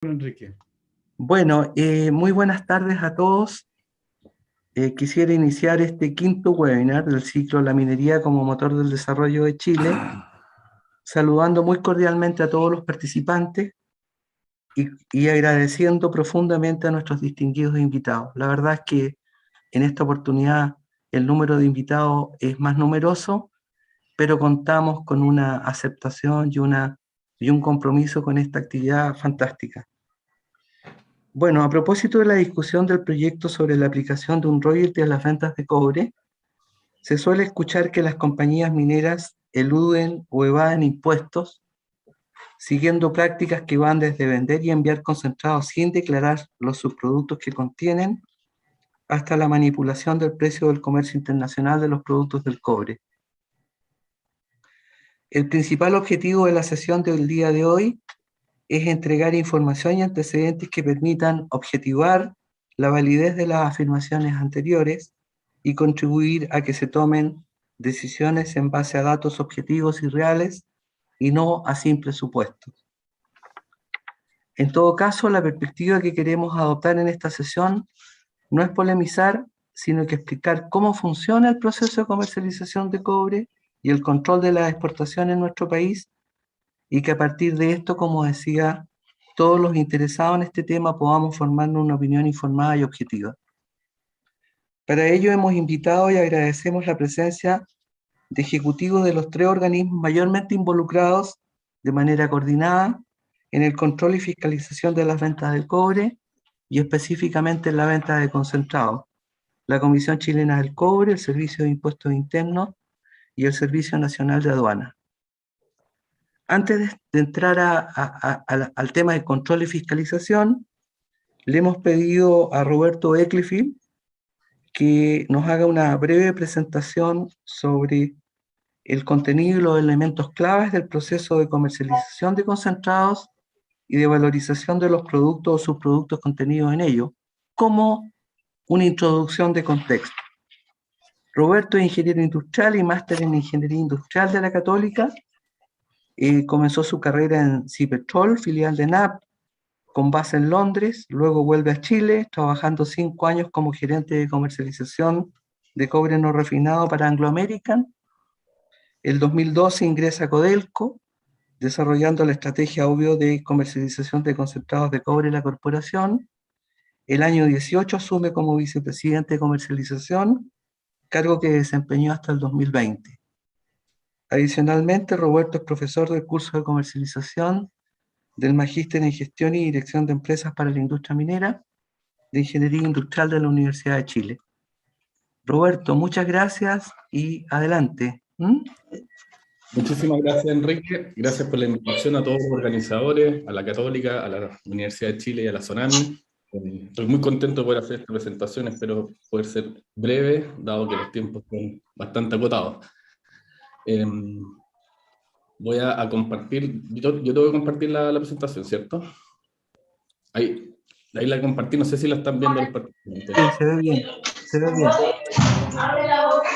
Enrique. Bueno, muy buenas tardes a todos. Quisiera iniciar este quinto webinar del ciclo La minería como motor del desarrollo de Chile, saludando muy cordialmente a todos los participantes y agradeciendo profundamente a nuestros distinguidos invitados. La verdad es que en esta oportunidad el número de invitados es más numeroso, pero contamos con una aceptación y un compromiso con esta actividad fantástica. Bueno, a propósito de la discusión del proyecto sobre la aplicación de un royalty a las ventas de cobre, se suele escuchar que las compañías mineras eluden o evaden impuestos, siguiendo prácticas que van desde vender y enviar concentrados sin declarar los subproductos que contienen, hasta la manipulación del precio del comercio internacional de los productos del cobre. El principal objetivo de la sesión del día de hoy es entregar información y antecedentes que permitan objetivar la validez de las afirmaciones anteriores y contribuir a que se tomen decisiones en base a datos objetivos y reales y no a simples supuestos. En todo caso, la perspectiva que queremos adoptar en esta sesión no es polemizar, sino que explicar cómo funciona el proceso de comercialización de cobre y el control de las exportaciones en nuestro país, y que a partir de esto, como decía, todos los interesados en este tema podamos formarnos una opinión informada y objetiva. Para ello hemos invitado y agradecemos la presencia de ejecutivos de los tres organismos mayormente involucrados de manera coordinada en el control y fiscalización de las ventas del cobre y específicamente en la venta de concentrados: la Comisión Chilena del Cobre, el Servicio de Impuestos Internos y el Servicio Nacional de Aduanas. Antes de entrar al tema de control y fiscalización, le hemos pedido a Roberto Ecclesfield que nos haga una breve presentación sobre el contenido y los elementos claves del proceso de comercialización de concentrados y de valorización de los productos o subproductos contenidos en ellos, como una introducción de contexto. Roberto es ingeniero industrial y máster en ingeniería industrial de la Católica. Comenzó su carrera en Cipetrol, filial de NAP, con base en Londres. Luego vuelve a Chile, trabajando 5 años como gerente de comercialización de cobre no refinado para Anglo American. El 2012 ingresa a Codelco, desarrollando la estrategia obvio de comercialización de concentrados de cobre en la corporación. El año 18 asume como vicepresidente de comercialización, cargo que desempeñó hasta el 2020. Adicionalmente, Roberto es profesor del curso de comercialización del Magíster en Gestión y Dirección de Empresas para la Industria Minera de Ingeniería Industrial de la Universidad de Chile. Roberto, muchas gracias y adelante. Muchísimas gracias, Enrique. Gracias por la invitación a todos los organizadores, a la Católica, a la Universidad de Chile y a la SONAMI. Estoy muy contento de poder hacer esta presentación, espero poder ser breve, dado que los tiempos son bastante acotados. Voy a compartir, yo tengo que compartir la presentación, ¿cierto? Ahí la compartí, no sé si la están viendo los participantes. Sí, se ve bien, se ve bien. Abre la boca.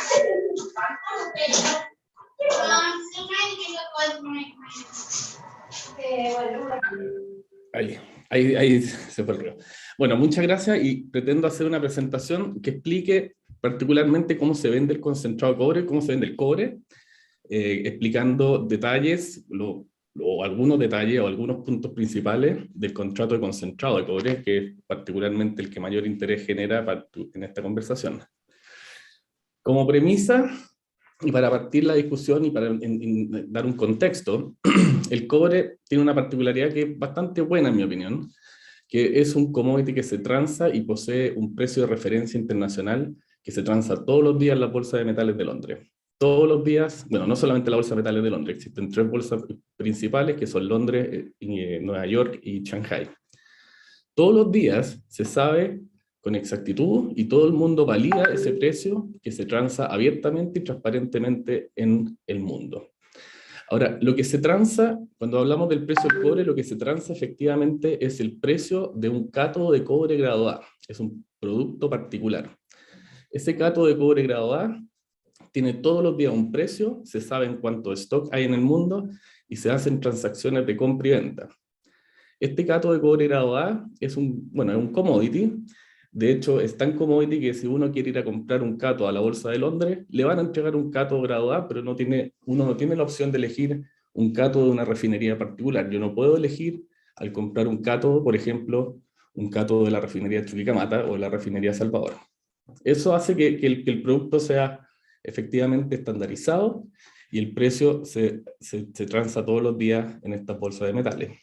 Ahí se fue el río. Bueno, muchas gracias y pretendo hacer una presentación que explique particularmente cómo se vende el concentrado de cobre, cómo se vende el cobre, explicando detalles, o algunos detalles o algunos puntos principales del contrato de concentrado de cobre, que es particularmente el que mayor interés genera en esta conversación. Como premisa, y para partir la discusión y para dar un contexto, el cobre tiene una particularidad que es bastante buena en mi opinión, que es un commodity que se transa y posee un precio de referencia internacional que se transa todos los días en la Bolsa de Metales de Londres. Todos los días, bueno, no solamente la Bolsa de Metales de Londres, existen 3 bolsas principales que son Londres, Nueva York y Shanghai. Todos los días se sabe con exactitud y todo el mundo valida ese precio que se transa abiertamente y transparentemente en el mundo. Ahora, lo que se transa, cuando hablamos del precio del cobre, lo que se transa efectivamente es el precio de un cátodo de cobre grado A. Es un producto particular. Ese cátodo de cobre grado A tiene todos los días un precio, se sabe en cuánto stock hay en el mundo y se hacen transacciones de compra y venta. Este cato de cobre grado A es bueno, es un commodity. De hecho, es tan commodity que si uno quiere ir a comprar un cato a la Bolsa de Londres, le van a entregar un cato grado A, pero uno no tiene la opción de elegir un cato de una refinería particular. Yo no puedo elegir, al comprar un cato, por ejemplo, un cato de la refinería Chuquicamata o de la refinería Salvador. Eso hace que el producto sea efectivamente estandarizado y el precio se transa todos los días en esta bolsa de metales.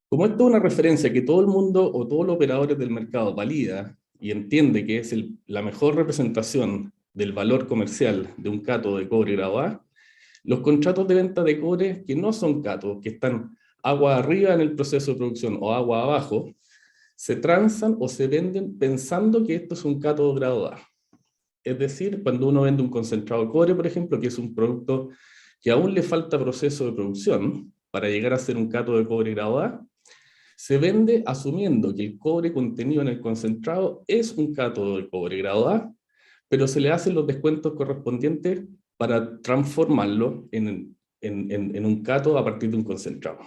Como esto es una referencia que todo el mundo o todos los operadores del mercado valida y entiende que es la mejor representación del valor comercial de un cato de cobre grado A, los contratos de venta de cobre que no son catos, que están agua arriba en el proceso de producción o agua abajo, se transan o se venden pensando que esto es un cato grado A. Es decir, cuando uno vende un concentrado de cobre, por ejemplo, que es un producto que aún le falta proceso de producción para llegar a ser un cato de cobre grado A, se vende asumiendo que el cobre contenido en el concentrado es un cátodo de cobre grado A, pero se le hacen los descuentos correspondientes para transformarlo en un cátodo a partir de un concentrado.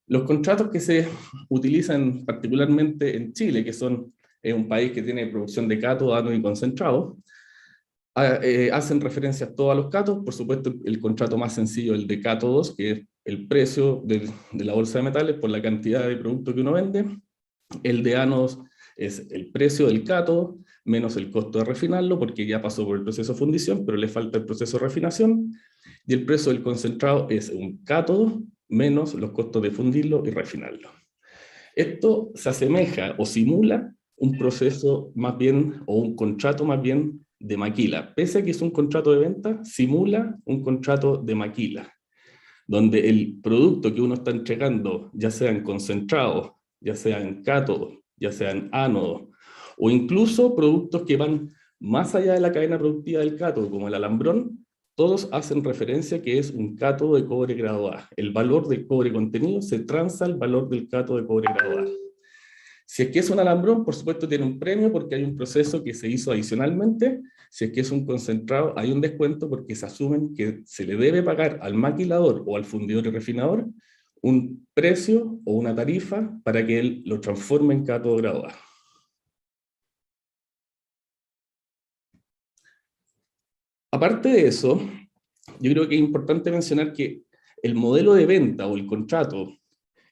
Los contratos que se utilizan particularmente en Chile, que es un país que tiene producción de cátodo, ánodo y concentrado, hacen referencia a todos los cátodos. Por supuesto, el contrato más sencillo es el de cátodos, que es el precio de la bolsa de metales por la cantidad de producto que uno vende. El de ánodos es el precio del cátodo menos el costo de refinarlo, porque ya pasó por el proceso de fundición, pero le falta el proceso de refinación. Y el precio del concentrado es un cátodo menos los costos de fundirlo y refinarlo. Esto se asemeja o simula un proceso más bien, o un contrato más bien de maquila. Pese a que es un contrato de venta, simula un contrato de maquila, donde el producto que uno está entregando, ya sea en concentrado, ya sea en cátodo, ya sea en ánodo, o incluso productos que van más allá de la cadena productiva del cátodo, como el alambrón, todos hacen referencia que es un cátodo de cobre grado A. El valor del cobre contenido se transa al valor del cátodo de cobre grado A. Si es que es un alambrón, por supuesto tiene un premio porque hay un proceso que se hizo adicionalmente. Si es que es un concentrado, hay un descuento porque se asumen que se le debe pagar al maquilador o al fundidor y refinador un precio o una tarifa para que él lo transforme en cátodo grado A. Aparte de eso, yo creo que es importante mencionar que el modelo de venta o el contrato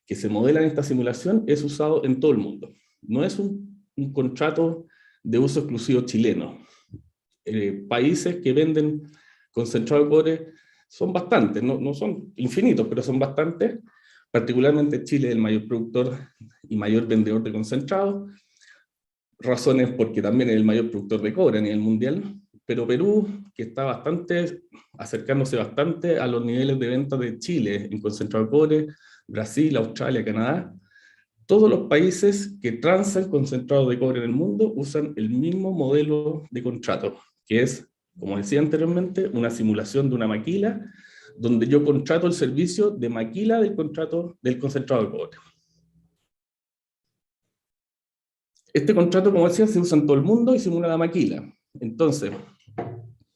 que se modela en esta simulación es usado en todo el mundo. No es un contrato de uso exclusivo chileno. Países que venden concentrado de cobre son bastantes, no son infinitos, pero son bastantes. Particularmente Chile es el mayor productor y mayor vendedor de concentrado. Razones porque también es el mayor productor de cobre a nivel mundial. Pero Perú, que está acercándose bastante a los niveles de venta de Chile en concentrado de cobre, Brasil, Australia, Canadá, todos los países que transan concentrado de cobre en el mundo usan el mismo modelo de contrato, que es, como decía anteriormente, una simulación de una maquila, donde yo contrato el servicio de maquila del concentrado de cobre. Este contrato, como decía, se usa en todo el mundo y simula la maquila. Entonces,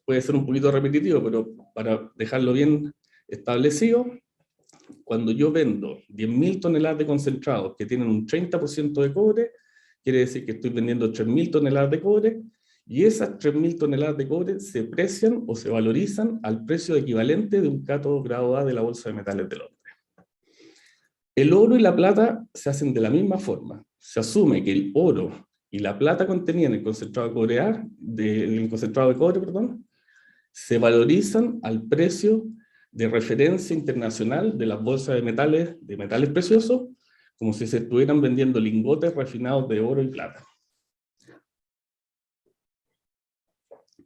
puede ser un poquito repetitivo, pero para dejarlo bien establecido, cuando yo vendo 10.000 toneladas de concentrados que tienen un 30% de cobre, quiere decir que estoy vendiendo 3.000 toneladas de cobre, y esas 3.000 toneladas de cobre se precian o se valorizan al precio equivalente de un cátodo grado A de la Bolsa de Metales de Londres. El oro y la plata se hacen de la misma forma. Se asume que el oro y la plata contenida en el concentrado de cobre se valorizan al precio de referencia internacional de las bolsas de metales preciosos, como si se estuvieran vendiendo lingotes refinados de oro y plata.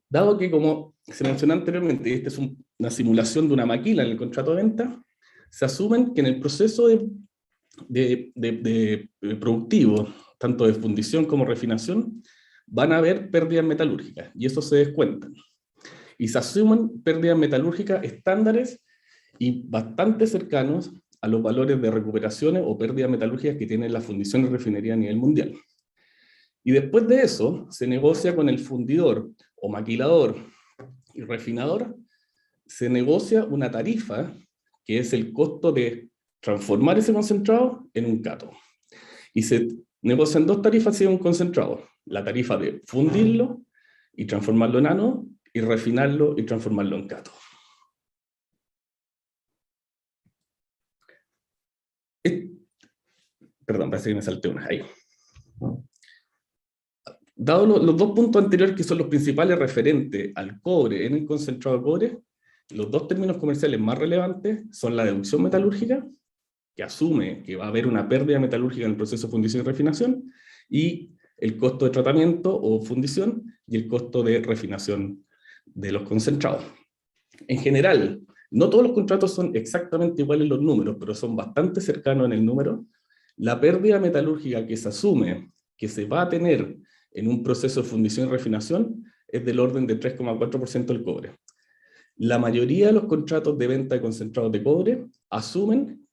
Dado que, como se mencionó anteriormente, esta es una simulación de una maquila en el contrato de venta, se asumen que en el proceso productivo, tanto de fundición como refinación, van a haber pérdidas metalúrgicas, y eso se descuentan. Y se asumen pérdidas metalúrgicas estándares y bastante cercanos a los valores de recuperaciones o pérdidas metalúrgicas que tienen la fundición y refinería a nivel mundial. Y después de eso, se negocia con el fundidor o maquilador y refinador, se negocia una tarifa, que es el costo de transformar ese concentrado en un cátodo. Y se negocian dos tarifas si es un concentrado. La tarifa de fundirlo y transformarlo en ánodo, y refinarlo y transformarlo en cátodo. Perdón, parece que me salté una. Ahí. Dado los dos puntos anteriores, que son los principales referentes al cobre en el concentrado de cobre, los dos términos comerciales más relevantes son la deducción metalúrgica, que asume que va a haber una pérdida metalúrgica en el proceso de fundición y refinación, y el costo de tratamiento o fundición y el costo de refinación de los concentrados. En general, no todos los contratos son exactamente iguales los números, pero son bastante cercanos en el número. La pérdida metalúrgica que se asume que se va a tener en un proceso de fundición y refinación es del orden de 3,4% del cobre. La mayoría de los contratos de venta de concentrados de cobre asumen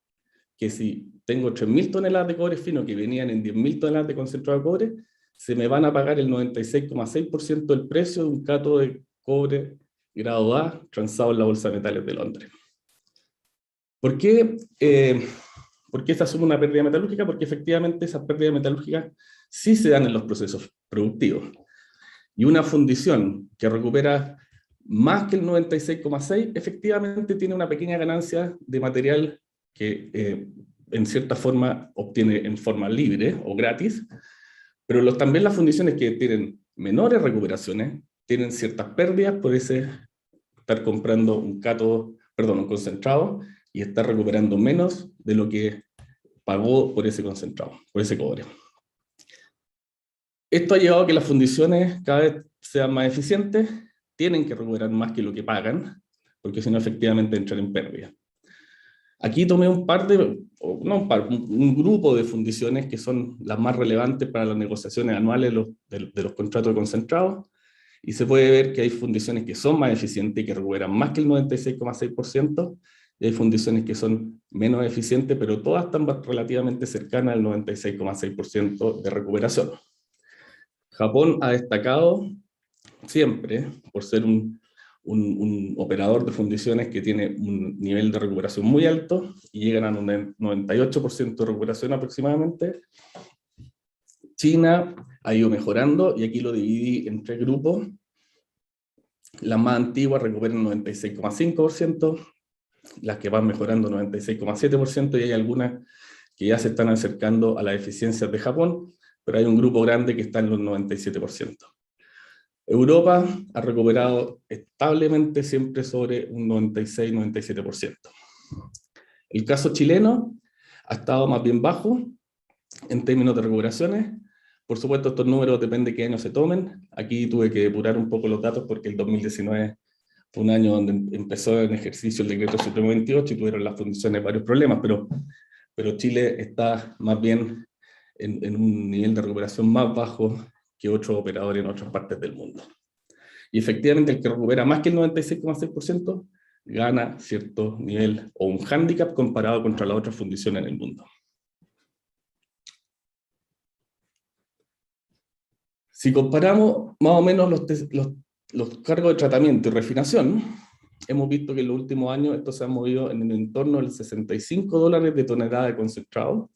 que si tengo 3.000 toneladas de cobre fino que venían en 10.000 toneladas de concentrado de cobre, se me van a pagar el 96,6% del precio de un cátodo de cobre grado A transado en la Bolsa de Metales de Londres. ¿Por qué se asume una pérdida metalúrgica? Porque efectivamente esas pérdidas metalúrgicas sí se dan en los procesos productivos. Y una fundición que recupera más que el 96,6, efectivamente tiene una pequeña ganancia de material que en cierta forma obtiene en forma libre o gratis, pero también las fundiciones que tienen menores recuperaciones tienen ciertas pérdidas por ese estar comprando un concentrado y estar recuperando menos de lo que pagó por ese concentrado, por ese cobre. Esto ha llevado a que las fundiciones cada vez sean más eficientes, tienen que recuperar más que lo que pagan, porque si no efectivamente entran en pérdida. Aquí tomé un grupo de fundiciones que son las más relevantes para las negociaciones anuales de los contratos de concentrados, y se puede ver que hay fundiciones que son más eficientes y que recuperan más que el 96,6%, y hay fundiciones que son menos eficientes, pero todas están relativamente cercanas al 96,6% de recuperación. Japón ha destacado siempre por ser un operador de fundiciones que tiene un nivel de recuperación muy alto y llegan a un 98% de recuperación aproximadamente. China ha ido mejorando y aquí lo dividí en tres grupos. Las más antiguas recuperan 96,5%, las que van mejorando 96,7%, y hay algunas que ya se están acercando a las eficiencias de Japón, pero hay un grupo grande que está en los 97%. Europa ha recuperado establemente siempre sobre un 96-97%. El caso chileno ha estado más bien bajo en términos de recuperaciones. Por supuesto, estos números depende de qué año se tomen. Aquí tuve que depurar un poco los datos porque el 2019 fue un año donde empezó en ejercicio el decreto Supremo 28 y tuvieron las fundiciones varios problemas, pero Chile está más bien en un nivel de recuperación más bajo que otros operadores en otras partes del mundo. Y efectivamente el que recupera más que el 96,6% gana cierto nivel o un hándicap comparado contra las otras fundiciones en el mundo. Si comparamos más o menos los cargos de tratamiento y refinación, hemos visto que en los últimos años esto se ha movido en el entorno del $65 de tonelada de concentrado.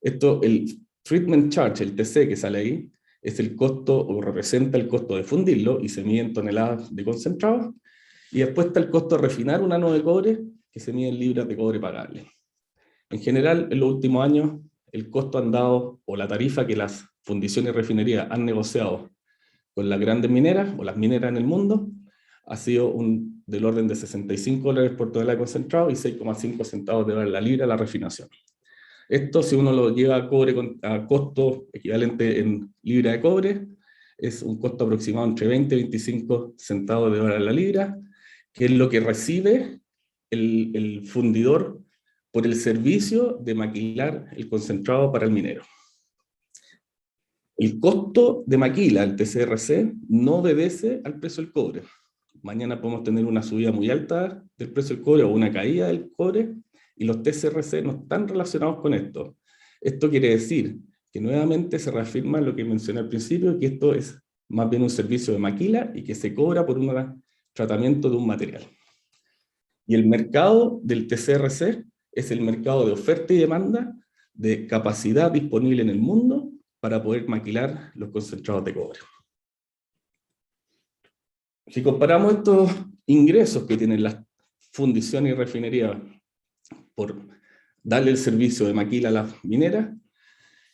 Esto, el treatment charge, el TC que sale ahí, es el costo o representa el costo de fundirlo y se mide en toneladas de concentrado. Y después está el costo de refinar un ánodo de cobre que se mide en libras de cobre pagable. En general, en los últimos años, el costo andado o la tarifa que las fundiciones y refinerías han negociado con las grandes mineras o las mineras en el mundo ha sido del orden de $65 por tonelada de concentrado y 6,5 centavos de dólar la libra la refinación. Esto, si uno lo lleva a costo equivalente en libra de cobre, es un costo aproximado entre 20 y 25 centavos de dólar la libra, que es lo que recibe el fundidor por el servicio de maquilar el concentrado para el minero. El costo de maquila, el TCRC, no obedece al precio del cobre. Mañana podemos tener una subida muy alta del precio del cobre o una caída del cobre, y los TCRC no están relacionados con esto. Esto quiere decir que nuevamente se reafirma lo que mencioné al principio, que esto es más bien un servicio de maquila y que se cobra por un tratamiento de un material. Y el mercado del TCRC es el mercado de oferta y demanda de capacidad disponible en el mundo para poder maquilar los concentrados de cobre. Si comparamos estos ingresos que tienen las fundiciones y refinerías por darle el servicio de maquila a las mineras,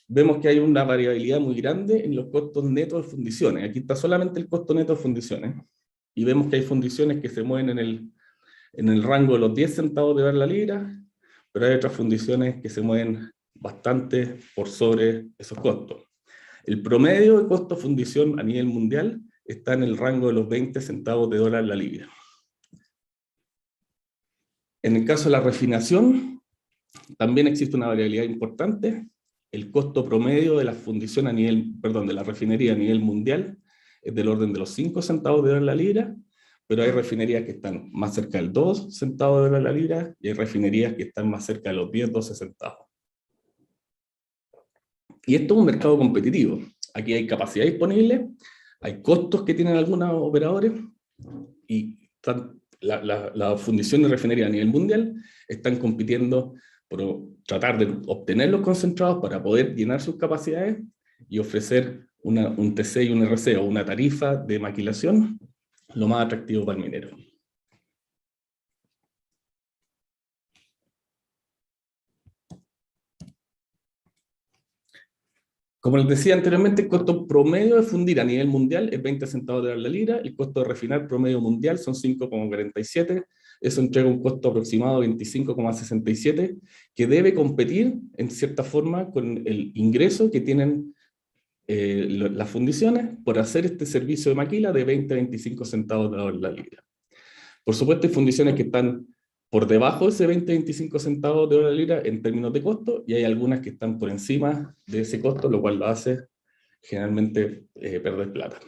vemos que hay una variabilidad muy grande en los costos netos de fundiciones. Aquí está solamente el costo neto de fundiciones, y vemos que hay fundiciones que se mueven en el rango de los 10 centavos de dólar la libra, pero hay otras fundiciones que se mueven bastante por sobre esos costos. El promedio de costo de fundición a nivel mundial está en el rango de los 20 centavos de dólar la libra. En el caso de la refinación, también existe una variabilidad importante. El costo promedio de la fundición de la refinería a nivel mundial es del orden de los 5 centavos de dólar la libra, pero hay refinerías que están más cerca del 2 centavos de dólar la libra, y hay refinerías que están más cerca de los 10-12 centavos. Y esto es un mercado competitivo. Aquí hay capacidad disponible, hay costos que tienen algunos operadores, y la fundición de refinería a nivel mundial están compitiendo por tratar de obtener los concentrados para poder llenar sus capacidades y ofrecer un TC y un RC, o una tarifa de maquilación, lo más atractivo para el minero. Como les decía anteriormente, el costo promedio de fundir a nivel mundial es 20 centavos de dólar la libra, el costo de refinar promedio mundial son 5,47, eso entrega un costo aproximado de 25,67, que debe competir en cierta forma con el ingreso que tienen las fundiciones por hacer este servicio de maquila de 20-25 centavos de dólar la libra. Por supuesto, hay fundiciones que están por debajo de ese 20-25 centavos de dólar la libra en términos de costo, y hay algunas que están por encima de ese costo, lo cual lo hace generalmente perder plata.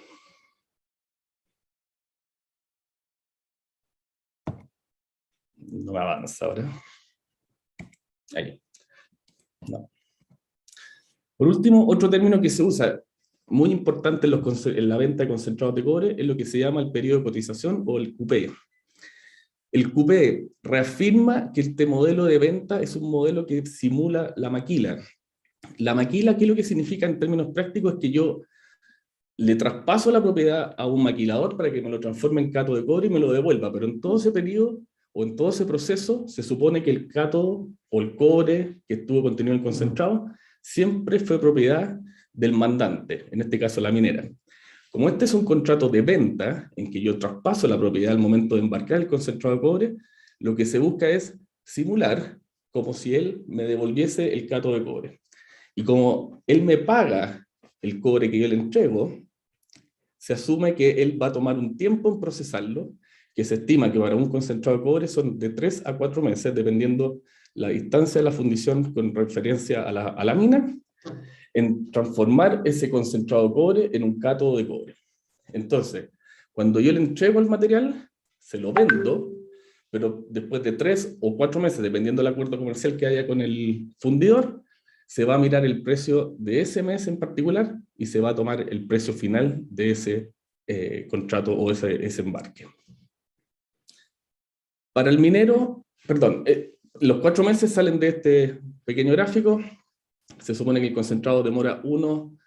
No me avanza ahora. Ahí. No. Por último, otro término que se usa muy importante en la venta de concentrados de cobre es lo que se llama el periodo de cotización, o el QP. El QP reafirma que este modelo de venta es un modelo que simula la maquila. La maquila, ¿qué es lo que significa en términos prácticos? Es que yo le traspaso la propiedad a un maquilador para que me lo transforme en cátodo de cobre y me lo devuelva, pero en todo ese periodo o en todo ese proceso se supone que el cátodo o el cobre que estuvo contenido en el concentrado siempre fue propiedad del mandante, en este caso la minera. Como este es un contrato de venta, en que yo traspaso la propiedad al momento de embarcar el concentrado de cobre, lo que se busca es simular como si él me devolviese el cátodo de cobre. Y como él me paga el cobre que yo le entrego, se asume que él va a tomar un tiempo en procesarlo, que se estima que para un concentrado de cobre son de 3 a 4 meses, dependiendo la distancia de la fundición con referencia a la mina, en transformar ese concentrado de cobre en un cátodo de cobre. Entonces, cuando yo le entrego el material, se lo vendo, pero después de 3 o 4 meses, dependiendo del acuerdo comercial que haya con el fundidor, se va a mirar el precio de ese mes en particular y se va a tomar el precio final de ese contrato o ese embarque. Para el minero, perdón, los 4 meses salen de este pequeño gráfico. Se supone que el concentrado demora un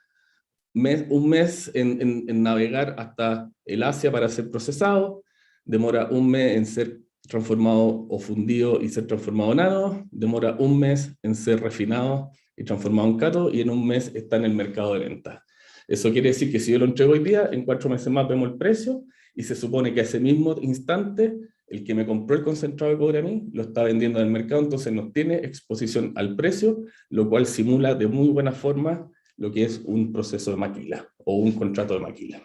mes en navegar hasta el Asia para ser procesado, demora un mes en ser transformado o fundido y ser transformado en ánodo, demora un mes en ser refinado y transformado en cátodo, y en un mes está en el mercado de venta. Eso quiere decir que si yo lo entrego hoy día, en 4 meses más vemos el precio, y se supone que a ese mismo instante el que me compró el concentrado de cobre a mí lo está vendiendo en el mercado, entonces no tiene exposición al precio, lo cual simula de muy buena forma lo que es un proceso de maquila o un contrato de maquila.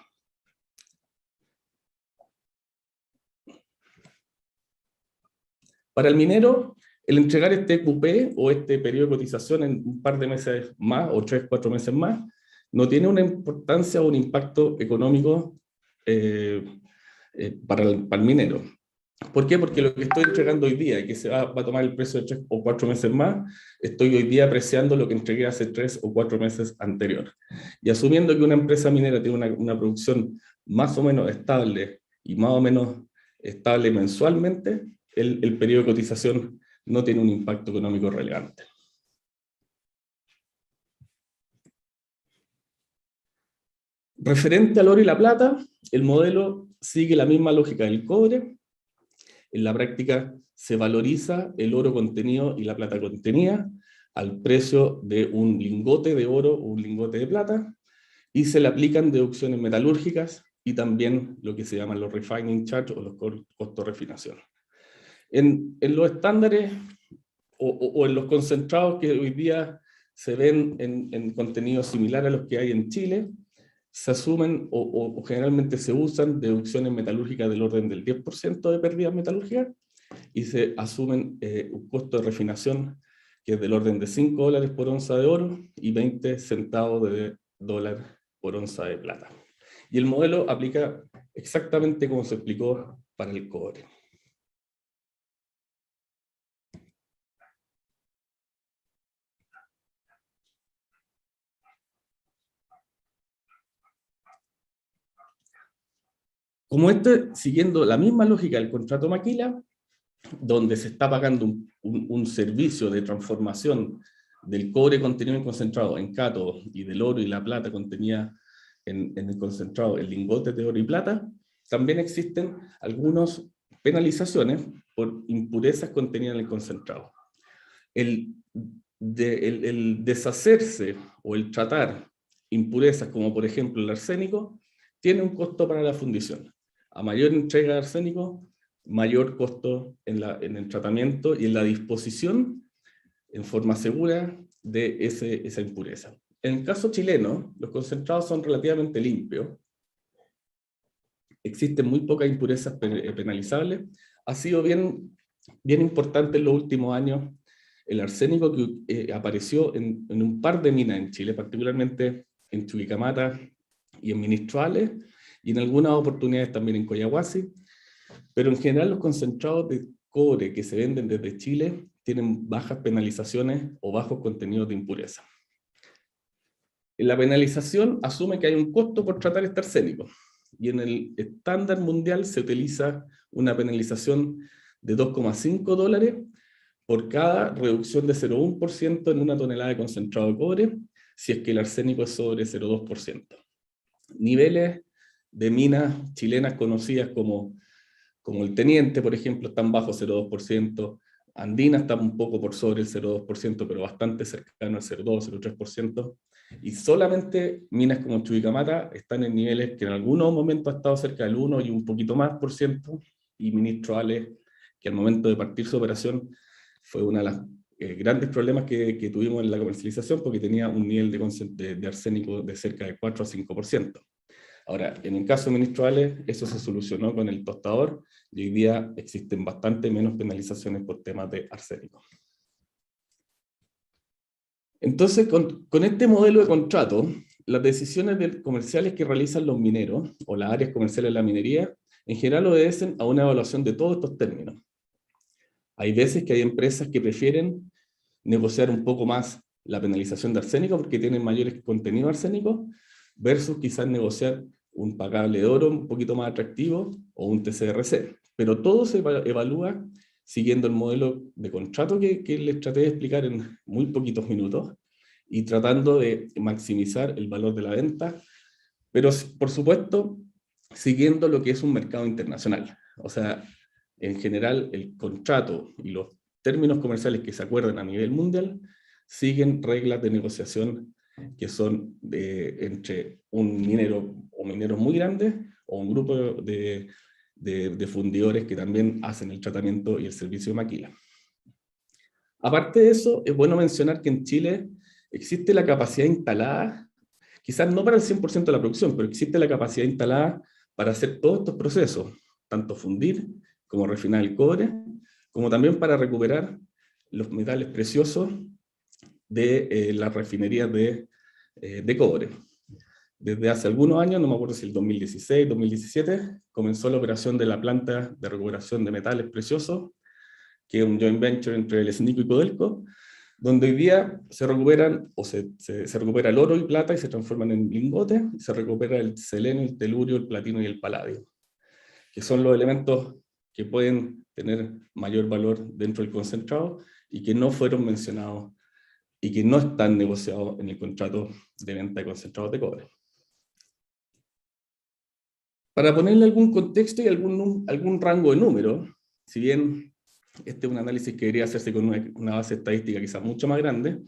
Para el minero, el entregar este QP o este periodo de cotización en un par de meses más o 3-4 meses más, no tiene una importancia o un impacto económico para el minero. ¿Por qué? Porque lo que estoy entregando hoy día y que se va a tomar el precio de 3 o 4 meses más, estoy hoy día apreciando lo que entregué hace 3 o 4 meses anterior. Y asumiendo que una empresa minera tiene una producción más o menos estable y más o menos estable mensualmente, el periodo de cotización no tiene un impacto económico relevante. Referente al oro y la plata, el modelo sigue la misma lógica del cobre. En la práctica se valoriza el oro contenido y la plata contenida al precio de un lingote de oro o un lingote de plata, y se le aplican deducciones metalúrgicas y también lo que se llaman los refining charge o los costos de refinación. En los estándares o en los concentrados que hoy día se ven en contenidos similares a los que hay en Chile, se asumen o generalmente se usan deducciones metalúrgicas del orden del 10% de pérdidas metalúrgicas, y se asumen un costo de refinación que es del orden de $5 por onza de oro y 20 centavos de dólar por onza de plata. Y el modelo aplica exactamente como se explicó para el cobre. Como siguiendo la misma lógica del contrato maquila, donde se está pagando un servicio de transformación del cobre contenido en concentrado en cátodo y del oro y la plata contenida en el concentrado en lingotes de oro y plata, también existen algunas penalizaciones por impurezas contenidas en el concentrado. El deshacerse o el tratar impurezas como por ejemplo el arsénico tiene un costo para la fundición. A mayor entrega de arsénico, mayor costo en el tratamiento y en la disposición en forma segura de esa impureza. En el caso chileno, los concentrados son relativamente limpios. Existen muy pocas impurezas penalizables. Ha sido bien importante en los últimos años el arsénico que apareció en un par de minas en Chile, particularmente en Chuquicamata y en Ministroales, y en algunas oportunidades también en Coyahuasi. Pero en general los concentrados de cobre que se venden desde Chile tienen bajas penalizaciones o bajos contenidos de impureza. La penalización asume que hay un costo por tratar este arsénico, y en el estándar mundial se utiliza una penalización de $2,5 por cada reducción de 0,1% en una tonelada de concentrado de cobre, si es que el arsénico es sobre 0,2%. Niveles de minas chilenas conocidas como el Teniente, por ejemplo, están bajo 0,2%, Andina está un poco por sobre el 0,2%, pero bastante cercano al 0,2, 0,3%, y solamente minas como Chuquicamata están en niveles que en algunos momentos ha estado cerca del 1 y un poquito más por ciento, y Ministroales, que al momento de partir su operación fue uno de los grandes problemas que tuvimos en la comercialización, porque tenía un nivel de arsénico de cerca de 4 a 5%. Ahora, en el caso de Ministroales, eso se solucionó con el tostador, y hoy día existen bastante menos penalizaciones por temas de arsénico. Entonces, con este modelo de contrato, las decisiones comerciales que realizan los mineros, o las áreas comerciales de la minería, en general obedecen a una evaluación de todos estos términos. Hay veces que hay empresas que prefieren negociar un poco más la penalización de arsénico porque tienen mayores contenidos arsénicos, versus quizás negociar un pagable de oro un poquito más atractivo o un TCRC. Pero todo se evalúa siguiendo el modelo de contrato que les traté de explicar en muy poquitos minutos, y tratando de maximizar el valor de la venta, pero por supuesto siguiendo lo que es un mercado internacional. O sea, en general el contrato y los términos comerciales que se acuerdan a nivel mundial siguen reglas de negociación que son entre un minero o mineros muy grandes o un grupo de fundidores que también hacen el tratamiento y el servicio de maquila. Aparte de eso, es bueno mencionar que en Chile existe la capacidad instalada, quizás no para el 100% de la producción, pero existe la capacidad instalada para hacer todos estos procesos, tanto fundir como refinar el cobre, como también para recuperar los metales preciosos de las refinerías de cobre. Desde hace algunos años, no me acuerdo si el 2016, 2017, comenzó la operación de la planta de recuperación de metales preciosos, que es un joint venture entre el SNICO y Codelco, donde hoy día se recuperan, o se recupera el oro y plata y se transforman en lingotes, y se recupera el selenio, el telurio, el platino y el paladio, que son los elementos que pueden tener mayor valor dentro del concentrado y que no fueron mencionados y que no están negociados en el contrato de venta de concentrados de cobre. Para ponerle algún contexto y algún rango de números, si bien este es un análisis que debería hacerse con una base estadística quizás mucho más grande,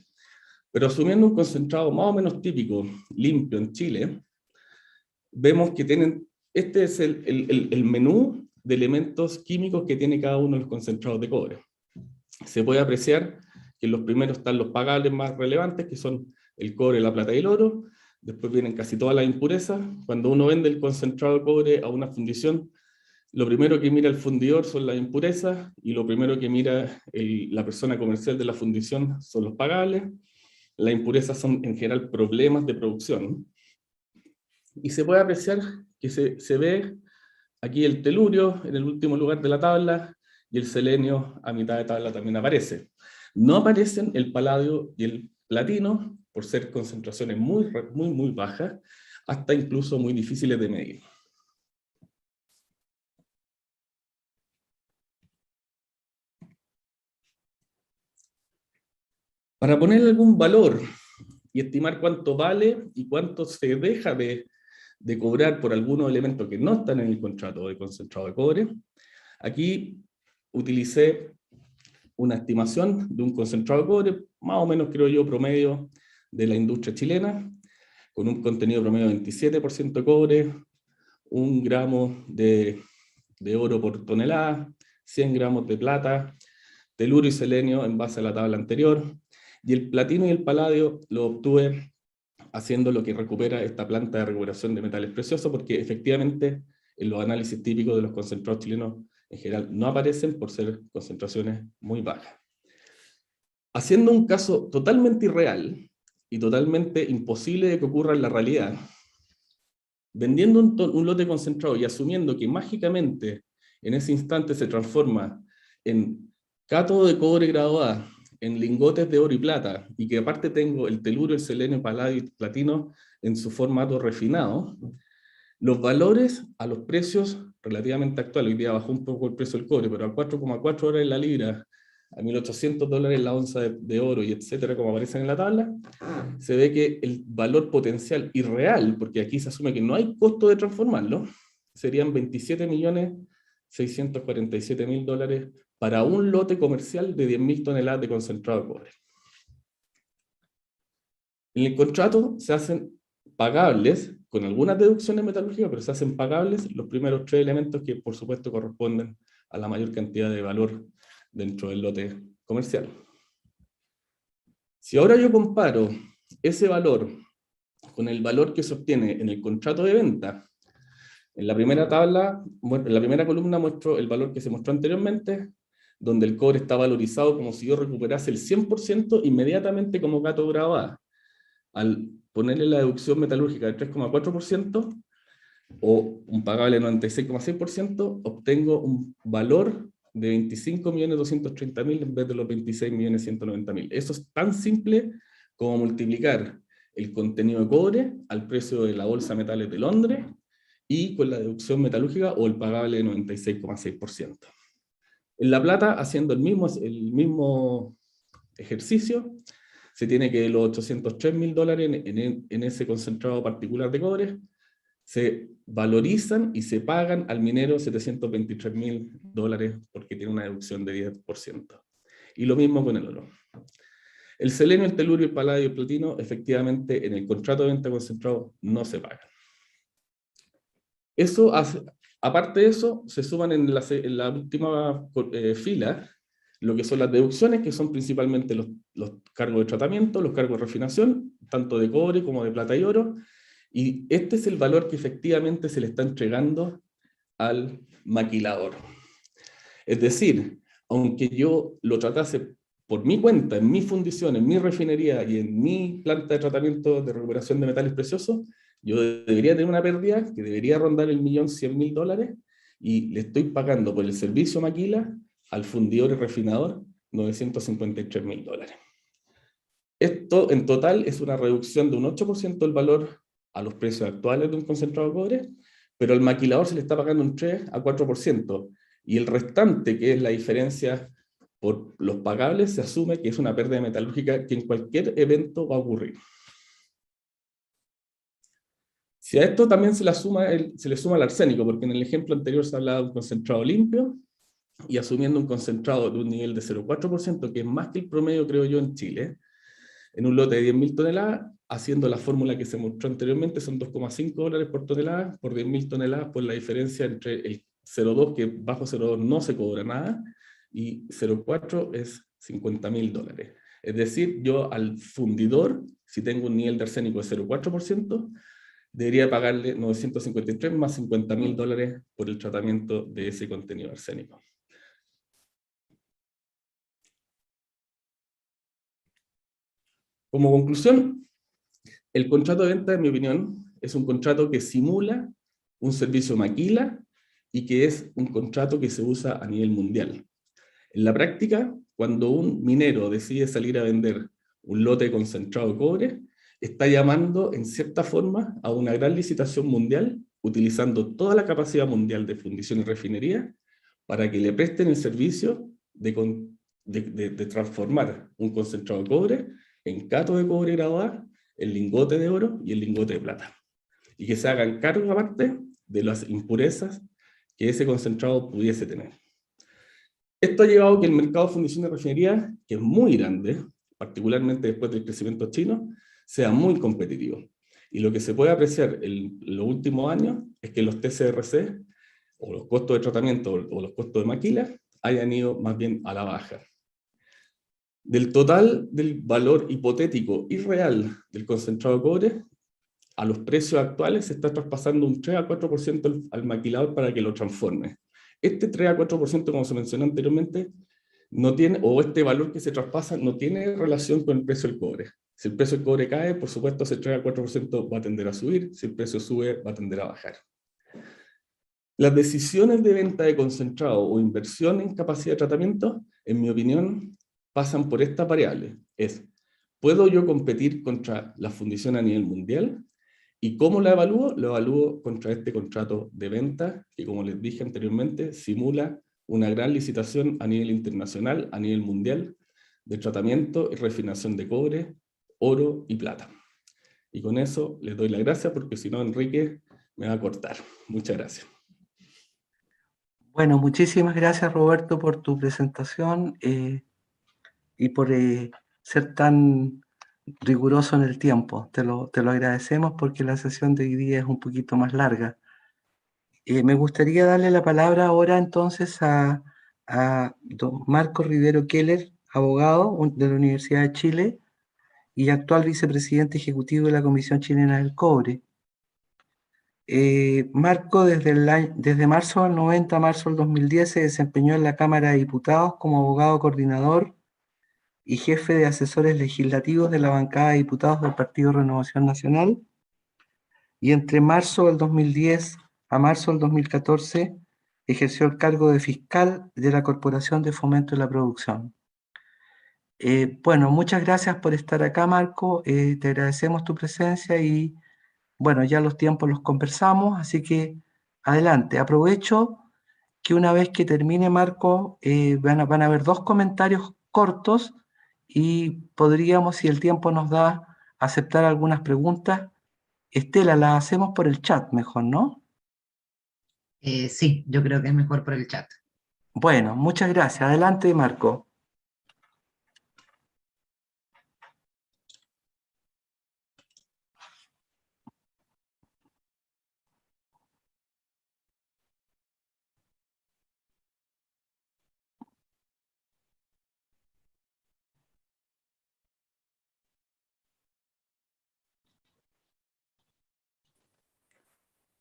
pero asumiendo un concentrado más o menos típico, limpio en Chile, vemos que este es el menú de elementos químicos que tiene cada uno de los concentrados de cobre. Se puede apreciar que en los primeros están los pagables más relevantes, que son el cobre, la plata y el oro. Después vienen casi todas las impurezas. Cuando uno vende el concentrado de cobre a una fundición, lo primero que mira el fundidor son las impurezas, y lo primero que mira la persona comercial de la fundición son los pagables. Las impurezas son en general problemas de producción. Y se puede apreciar que se ve aquí el telurio en el último lugar de la tabla, y el selenio a mitad de tabla también aparece. No aparecen el paladio y el platino, por ser concentraciones muy bajas, hasta incluso muy difíciles de medir. Para ponerle algún valor y estimar cuánto vale y cuánto se deja de cobrar por algunos elementos que no están en el contrato de concentrado de cobre, aquí utilicé una estimación de un concentrado de cobre, más o menos creo yo promedio de la industria chilena, con un contenido promedio de 27% de cobre, 1 gramo de oro por tonelada, 100 gramos de plata, telurio y selenio en base a la tabla anterior, y el platino y el paladio lo obtuve haciendo lo que recupera esta planta de recuperación de metales preciosos, porque efectivamente en los análisis típicos de los concentrados chilenos en general no aparecen por ser concentraciones muy bajas. Haciendo un caso totalmente irreal y totalmente imposible de que ocurra en la realidad, vendiendo un lote concentrado y asumiendo que mágicamente en ese instante se transforma en cátodo de cobre grado A, en lingotes de oro y plata, y que aparte tengo el telurio, el selenio, paladio y platino en su formato refinado, los valores a los precios relativamente actuales, hoy día bajó un poco el precio del cobre, pero a 4,4 dólares la libra, a 1.800 dólares la onza de oro, y etcétera, como aparecen en la tabla, se ve que el valor potencial y real, porque aquí se asume que no hay costo de transformarlo, serían 27.647.000 dólares para un lote comercial de 10.000 toneladas de concentrado de cobre. En el contrato se hacen pagables, con algunas deducciones metalúrgicas, pero se hacen pagables los primeros 3 elementos que por supuesto corresponden a la mayor cantidad de valor dentro del lote comercial. Si ahora yo comparo ese valor con el valor que se obtiene en el contrato de venta, en la primera tabla, en la primera columna muestro el valor que se mostró anteriormente, donde el cobre está valorizado como si yo recuperase el 100% inmediatamente como cátodo grado A. Al ponerle la deducción metalúrgica del 3,4% o un pagable de 96,6%, obtengo un valor de 25.230.000 en vez de los 26.190.000. Eso es tan simple como multiplicar el contenido de cobre al precio de la bolsa de metales de Londres y con la deducción metalúrgica o el pagable de 96,6%. En la plata, haciendo el mismo ejercicio, se tiene que los 803.000 dólares en ese concentrado particular de cobre se valorizan y se pagan al minero 723.000 dólares porque tiene una deducción de 10%. Y lo mismo con el oro. El selenio, el telurio, el paladio y el platino, efectivamente, en el contrato de venta concentrado no se pagan. Eso hace, aparte de eso, se suman en la última fila lo que son las deducciones, que son principalmente los cargos de tratamiento, los cargos de refinación, tanto de cobre como de plata y oro, y este es el valor que efectivamente se le está entregando al maquilador. Es decir, aunque yo lo tratase por mi cuenta, en mi fundición, en mi refinería y en mi planta de tratamiento de recuperación de metales preciosos, yo debería tener una pérdida que debería rondar el 1.100.000 dólares, y le estoy pagando por el servicio maquila al fundidor y refinador 953.000 dólares. Esto en total es una reducción de un 8% del valor a los precios actuales de un concentrado de cobre, pero al maquilador se le está pagando un 3 a 4%, Y el restante, que es la diferencia por los pagables, se asume que es una pérdida metalúrgica que en cualquier evento va a ocurrir. Si a esto también se le suma el arsénico, porque en el ejemplo anterior se hablaba de un concentrado limpio, y asumiendo un concentrado de un nivel de 0,4%, que es más que el promedio, creo yo, en Chile, en un lote de 10.000 toneladas, haciendo la fórmula que se mostró anteriormente, son $2,5 por tonelada, por 10.000 toneladas, pues la diferencia entre el 0,2, que bajo 0,2 no se cobra nada, y 0,4 es $50.000. Es decir, yo al fundidor, si tengo un nivel de arsénico de 0,4%, debería pagarle 953 más $50.000 por el tratamiento de ese contenido arsénico. Como conclusión, el contrato de venta, en mi opinión, es un contrato que simula un servicio maquila y que es un contrato que se usa a nivel mundial. En la práctica, cuando un minero decide salir a vender un lote concentrado de cobre, está llamando en cierta forma a una gran licitación mundial, utilizando toda la capacidad mundial de fundición y refinería para que le presten el servicio de transformar un concentrado de cobre en cato de cobre grado A, el lingote de oro y el lingote de plata. Y que se hagan cargo aparte de las impurezas que ese concentrado pudiese tener. Esto ha llevado a que el mercado de fundición de refinería, que es muy grande, particularmente después del crecimiento chino, sea muy competitivo. Y lo que se puede apreciar en los últimos años es que los TCRC, o los costos de tratamiento, o los costos de maquila, hayan ido más bien a la baja. Del total del valor hipotético y real del concentrado de cobre, a los precios actuales se está traspasando un 3 a 4% al maquilador para que lo transforme. Este 3 a 4%, como se mencionó anteriormente, no tiene, o este valor que se traspasa no tiene relación con el precio del cobre. Si el precio del cobre cae, por supuesto, ese 3 a 4% va a tender a subir, si el precio sube, va a tender a bajar. Las decisiones de venta de concentrado o inversión en capacidad de tratamiento, en mi opinión, pasan por esta variable. ¿Puedo yo competir contra la fundición a nivel mundial? ¿Y cómo la evalúo? Lo evalúo contra este contrato de venta, que como les dije anteriormente, simula una gran licitación a nivel internacional, a nivel mundial, de tratamiento y refinación de cobre, oro y plata. Y con eso les doy las gracias, porque si no, Enrique me va a cortar. Muchas gracias. Bueno, muchísimas gracias, Roberto, por tu presentación y por ser tan riguroso en el tiempo. Te lo agradecemos porque la sesión de hoy día es un poquito más larga. Me gustaría darle la palabra ahora entonces a don Marco Rivero Keller, abogado de la Universidad de Chile y actual vicepresidente ejecutivo de la Comisión Chilena del Cobre. Marco, desde marzo del 90 a marzo del 2010 se desempeñó en la Cámara de Diputados como abogado coordinador y jefe de asesores legislativos de la bancada de diputados del Partido Renovación Nacional, y entre marzo del 2010 a marzo del 2014 ejerció el cargo de fiscal de la Corporación de Fomento de la Producción. Bueno, muchas gracias por estar acá, Marco. Te agradecemos tu presencia y bueno, ya los tiempos los conversamos, así que adelante. Aprovecho que una vez que termine, Marco, van a haber dos comentarios cortos y podríamos, si el tiempo nos da, aceptar algunas preguntas. Estela, las hacemos por el chat mejor, ¿no? Sí, yo creo que es mejor por el chat. Bueno, muchas gracias. Adelante, Marco.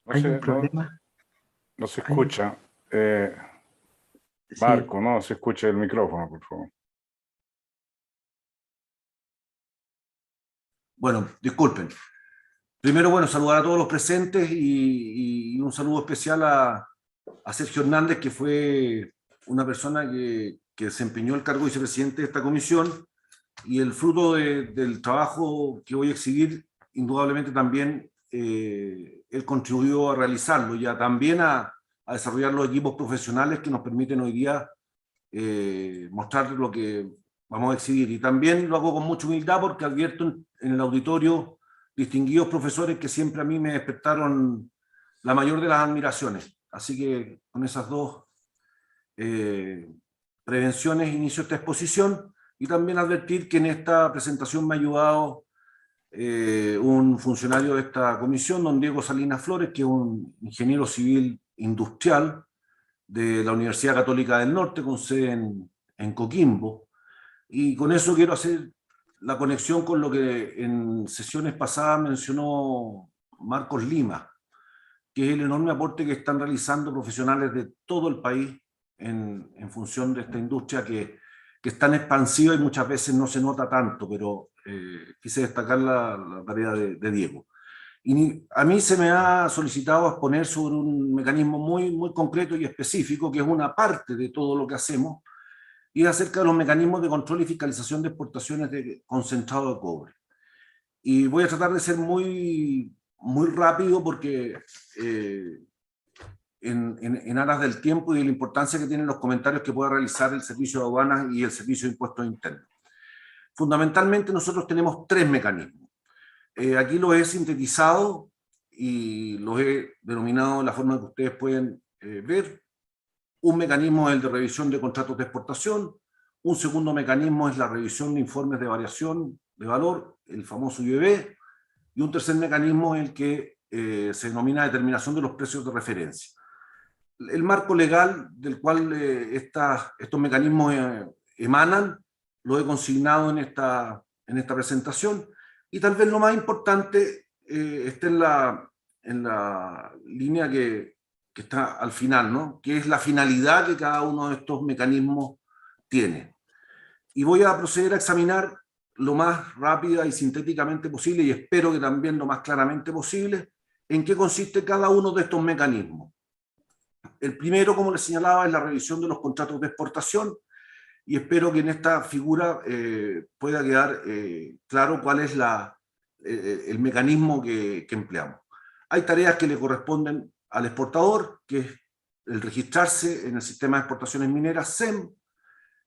¿Hay un problema? No se escucha. Marco, no se escucha el micrófono, por favor. Bueno, disculpen. Primero, bueno, saludar a todos los presentes y un saludo especial a Sergio Hernández, que fue una persona que desempeñó el cargo de vicepresidente de esta comisión, y el fruto del trabajo que voy a exhibir, indudablemente también él contribuyó a realizarlo y también a a desarrollar los equipos profesionales que nos permiten hoy día mostrar lo que vamos a exhibir. Y también lo hago con mucha humildad porque advierto en el auditorio distinguidos profesores que siempre a mí me despertaron la mayor de las admiraciones. Así que con esas dos prevenciones inicio esta exposición, y también advertir que en esta presentación me ha ayudado un funcionario de esta comisión, don Diego Salinas Flores, que es un ingeniero civil industrial de la Universidad Católica del Norte, con sede en Coquimbo. Y con eso quiero hacer la conexión con lo que en sesiones pasadas mencionó Marcos Lima, que es el enorme aporte que están realizando profesionales de todo el país en función de esta industria que es tan expansiva y muchas veces no se nota tanto, pero quise destacar la tarea de Diego. Y a mí se me ha solicitado exponer sobre un mecanismo muy concreto y específico, que es una parte de todo lo que hacemos, y es acerca de los mecanismos de control y fiscalización de exportaciones de concentrado de cobre. Y voy a tratar de ser muy rápido porque en aras del tiempo y de la importancia que tienen los comentarios que pueda realizar el Servicio de Aduanas y el Servicio de Impuestos Internos. Fundamentalmente nosotros tenemos tres mecanismos. Aquí los he sintetizado y los he denominado de la forma que ustedes pueden ver. Un mecanismo es el de revisión de contratos de exportación, un segundo mecanismo es la revisión de informes de variación de valor, el famoso IVB, y un tercer mecanismo es el que se denomina determinación de los precios de referencia. El marco legal del cual estos mecanismos emanan lo he consignado en esta presentación, y tal vez lo más importante está en la línea que está al final, ¿no? Que es la finalidad que cada uno de estos mecanismos tiene. Y voy a proceder a examinar lo más rápida y sintéticamente posible, y espero que también lo más claramente posible, en qué consiste cada uno de estos mecanismos. El primero, como les señalaba, es la revisión de los contratos de exportación, y espero que en esta figura pueda quedar claro cuál es el mecanismo que empleamos. Hay tareas que le corresponden al exportador, que es el registrarse en el sistema de exportaciones mineras SEM,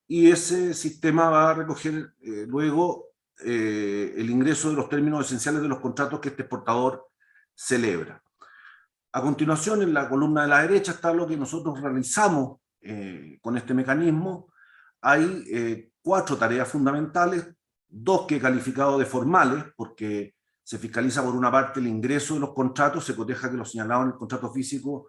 y ese sistema va a recoger luego el ingreso de los términos esenciales de los contratos que este exportador celebra. A continuación, en la columna de la derecha está lo que nosotros realizamos con este mecanismo. Hay 4 tareas fundamentales, 2 que he calificado de formales, porque se fiscaliza por una parte el ingreso de los contratos, se coteja que lo señalado en el contrato físico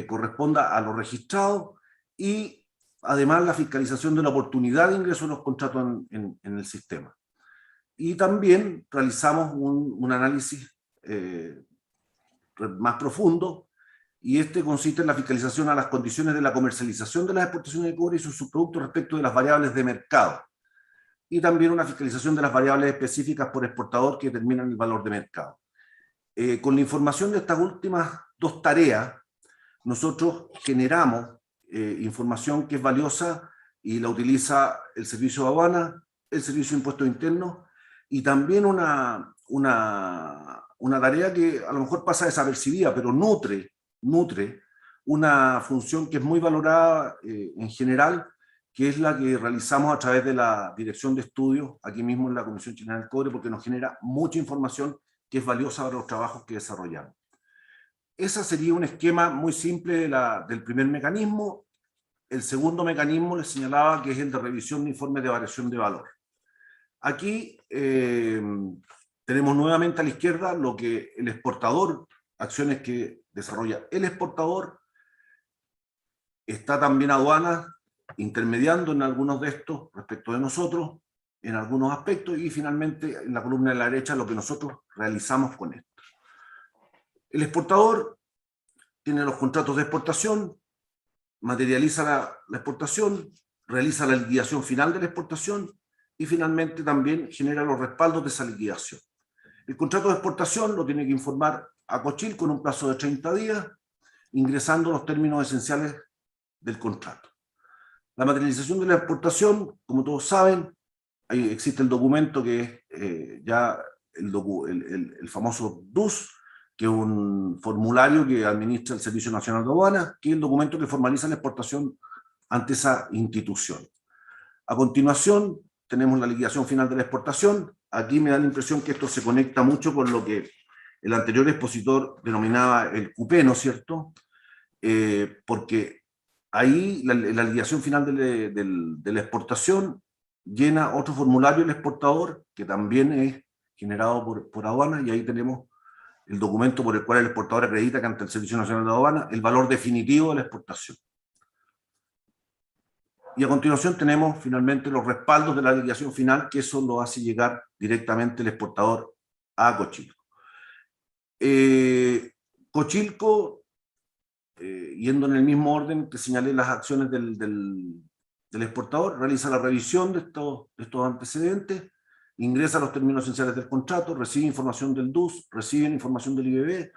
corresponda a lo registrado, y además la fiscalización de la oportunidad de ingreso de los contratos en el sistema. Y también realizamos un análisis más profundo, y este consiste en la fiscalización a las condiciones de la comercialización de las exportaciones de cobre y sus subproductos respecto de las variables de mercado, y también una fiscalización de las variables específicas por exportador que determinan el valor de mercado. Con la información de estas últimas 2 tareas, nosotros generamos información que es valiosa y la utiliza el Servicio de Aduanas, el Servicio de Impuestos Internos, y también una tarea que a lo mejor pasa desapercibida, pero nutre una función que es muy valorada en general, que es la que realizamos a través de la Dirección de Estudios, aquí mismo en la Comisión Chilena del Cobre, porque nos genera mucha información que es valiosa para los trabajos que desarrollamos. Ese sería un esquema muy simple del primer mecanismo. El segundo mecanismo les señalaba que es el de revisión de informes de variación de valor. Aquí tenemos nuevamente a la izquierda lo que el exportador, acciones que desarrolla el exportador. Está también aduanas intermediando en algunos de estos respecto de nosotros, en algunos aspectos, y finalmente en la columna de la derecha lo que nosotros realizamos con esto. El exportador tiene los contratos de exportación, materializa la exportación, realiza la liquidación final de la exportación y finalmente también genera los respaldos de esa liquidación. El contrato de exportación lo tiene que informar a Cochil con un plazo de 30 días, ingresando los términos esenciales del contrato. La materialización de la exportación, como todos saben, ahí existe el documento que es ya el famoso DUS, que es un formulario que administra el Servicio Nacional de Aduanas, que es el documento que formaliza la exportación ante esa institución. A continuación, tenemos la liquidación final de la exportación. Aquí me da la impresión que esto se conecta mucho con lo que el anterior expositor denominaba el cupé, ¿no es cierto? Porque ahí la liquidación final de la exportación llena otro formulario el exportador, que también es generado por aduana, y ahí tenemos el documento por el cual el exportador acredita que ante el Servicio Nacional de Aduana el valor definitivo de la exportación. Y a continuación tenemos finalmente los respaldos de la liquidación final, que eso lo hace llegar directamente el exportador a Cochilco. Cochilco, yendo en el mismo orden que señalé las acciones del exportador, realiza la revisión de estos antecedentes, ingresa los términos esenciales del contrato, recibe información del DUS, recibe información del IBB,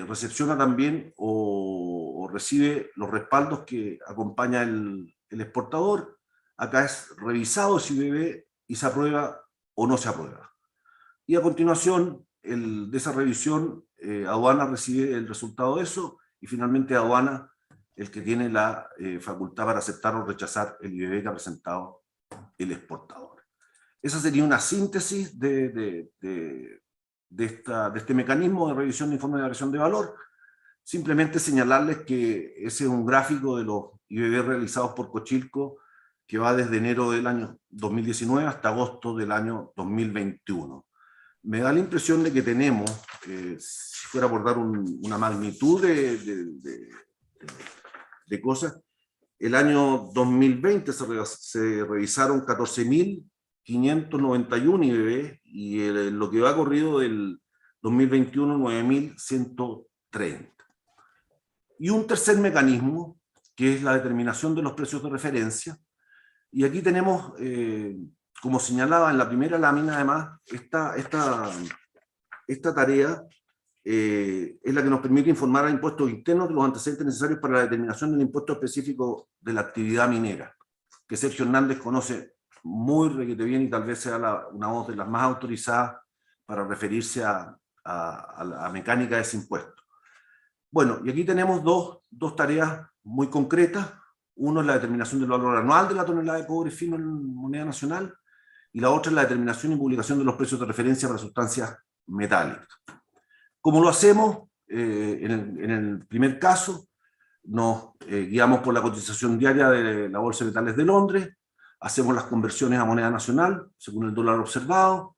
recepciona también o recibe los respaldos que acompaña el exportador. Acá es revisado ese IBB y se aprueba o no se aprueba. Y a continuación de esa revisión, aduana recibe el resultado de eso, y finalmente aduana el que tiene la facultad para aceptar o rechazar el IBB que ha presentado el exportador. Esa sería una síntesis de este mecanismo de revisión de informe de variación de valor. Simplemente señalarles que ese es un gráfico de los IBB realizados por Cochilco que va desde enero del año 2019 hasta agosto del año 2021. Me da la impresión de que tenemos, si fuera por dar una magnitud de cosas, el año 2020 se revisaron 14.591 IBB, y lo que va corrido del 2021, 9.130. Y un tercer mecanismo, que es la determinación de los precios de referencia. Y aquí tenemos, como señalaba en la primera lámina, además, esta tarea es la que nos permite informar a impuestos internos de los antecedentes necesarios para la determinación del impuesto específico de la actividad minera, que Sergio Hernández conoce muy requete bien, y tal vez sea una voz de las más autorizadas para referirse a la mecánica de ese impuesto. Bueno, y aquí tenemos dos tareas muy concretas. Uno es la determinación del valor anual de la tonelada de cobre fino en moneda nacional, y la otra es la determinación y publicación de los precios de referencia para sustancias metálicas. ¿Cómo lo hacemos? En el primer caso, nos guiamos por la cotización diaria de la Bolsa de Metales de Londres, hacemos las conversiones a moneda nacional según el dólar observado,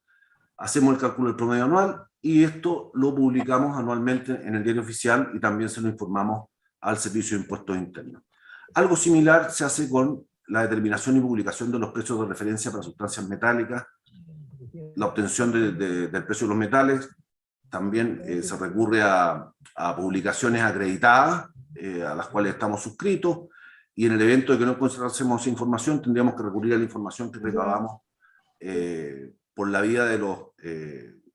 hacemos el cálculo del promedio anual, y esto lo publicamos anualmente en el Diario Oficial, y también se lo informamos al Servicio de Impuestos Internos. Algo similar se hace con la determinación y publicación de los precios de referencia para sustancias metálicas, la obtención del precio de los metales. También se recurre a publicaciones acreditadas, a las cuales estamos suscritos, y en el evento de que no encontrásemos información, tendríamos que recurrir a la información que recabamos por la vía de los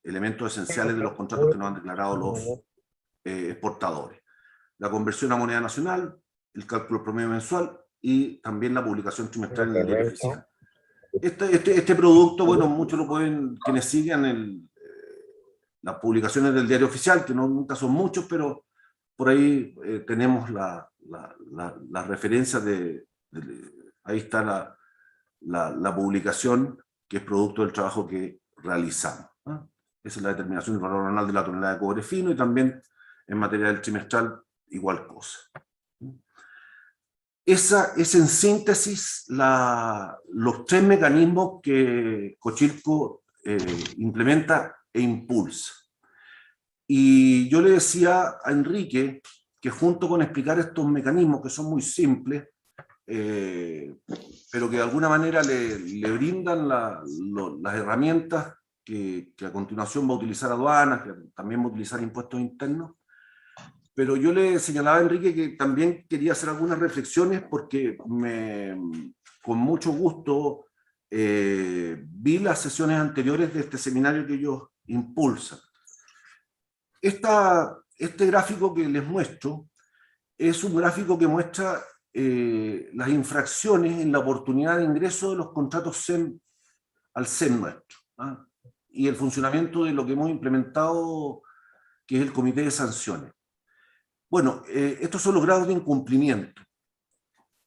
elementos esenciales de los contratos que nos han declarado los exportadores. La conversión a moneda nacional, el cálculo promedio mensual, y también la publicación trimestral en el Diario Oficial. Este producto, bueno, muchos lo pueden, quienes sigan las publicaciones del Diario Oficial, que nunca son muchos, pero por ahí tenemos las referencias ahí está la publicación, que es producto del trabajo que realizamos, ¿no? Esa es la determinación del valor anual de la tonelada de cobre fino, y también en materia del trimestral, igual cosa. Esa es en síntesis los tres mecanismos que Cochilco implementa e impulsa. Y yo le decía a Enrique que junto con explicar estos mecanismos, que son muy simples, pero que de alguna manera le brindan las herramientas que a continuación va a utilizar aduanas, que también va a utilizar impuestos internos. Pero yo le señalaba a Enrique que también quería hacer algunas reflexiones, porque con mucho gusto vi las sesiones anteriores de este seminario que ellos impulsan. Este gráfico que les muestro es un gráfico que muestra las infracciones en la oportunidad de ingreso de los contratos SEM al SEM nuestro, ¿ah? Y el funcionamiento de lo que hemos implementado que es el Comité de Sanciones. Bueno, estos son los grados de incumplimiento.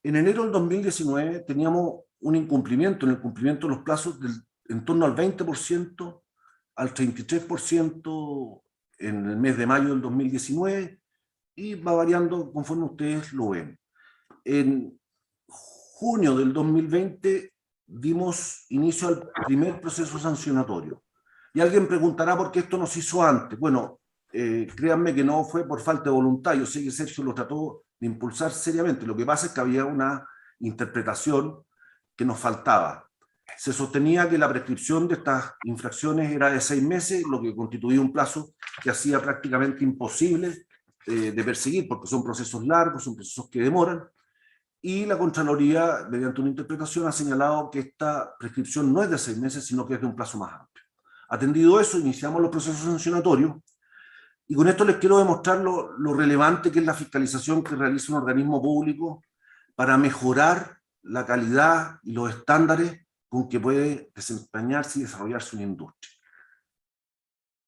En enero del 2019 teníamos un incumplimiento en el cumplimiento de los plazos en torno al 20%, al 33% en el mes de mayo del 2019, y va variando conforme ustedes lo ven. En junio del 2020 dimos inicio al primer proceso sancionatorio. Y alguien preguntará por qué esto no se hizo antes. Bueno, créanme que no fue por falta de voluntad. Yo sé que Sergio lo trató de impulsar seriamente. Lo que pasa es que había una interpretación que nos faltaba. Se sostenía que la prescripción de estas infracciones era de 6 meses, lo que constituía un plazo que hacía prácticamente imposible de perseguir, porque son procesos largos, son procesos que demoran, y la Contraloría, mediante una interpretación, ha señalado que esta prescripción no es de 6 meses, sino que es de un plazo más amplio. Atendido eso, iniciamos los procesos sancionatorios, y con esto les quiero demostrar lo relevante que es la fiscalización que realiza un organismo público para mejorar la calidad y los estándares con que puede desempeñarse y desarrollarse una industria.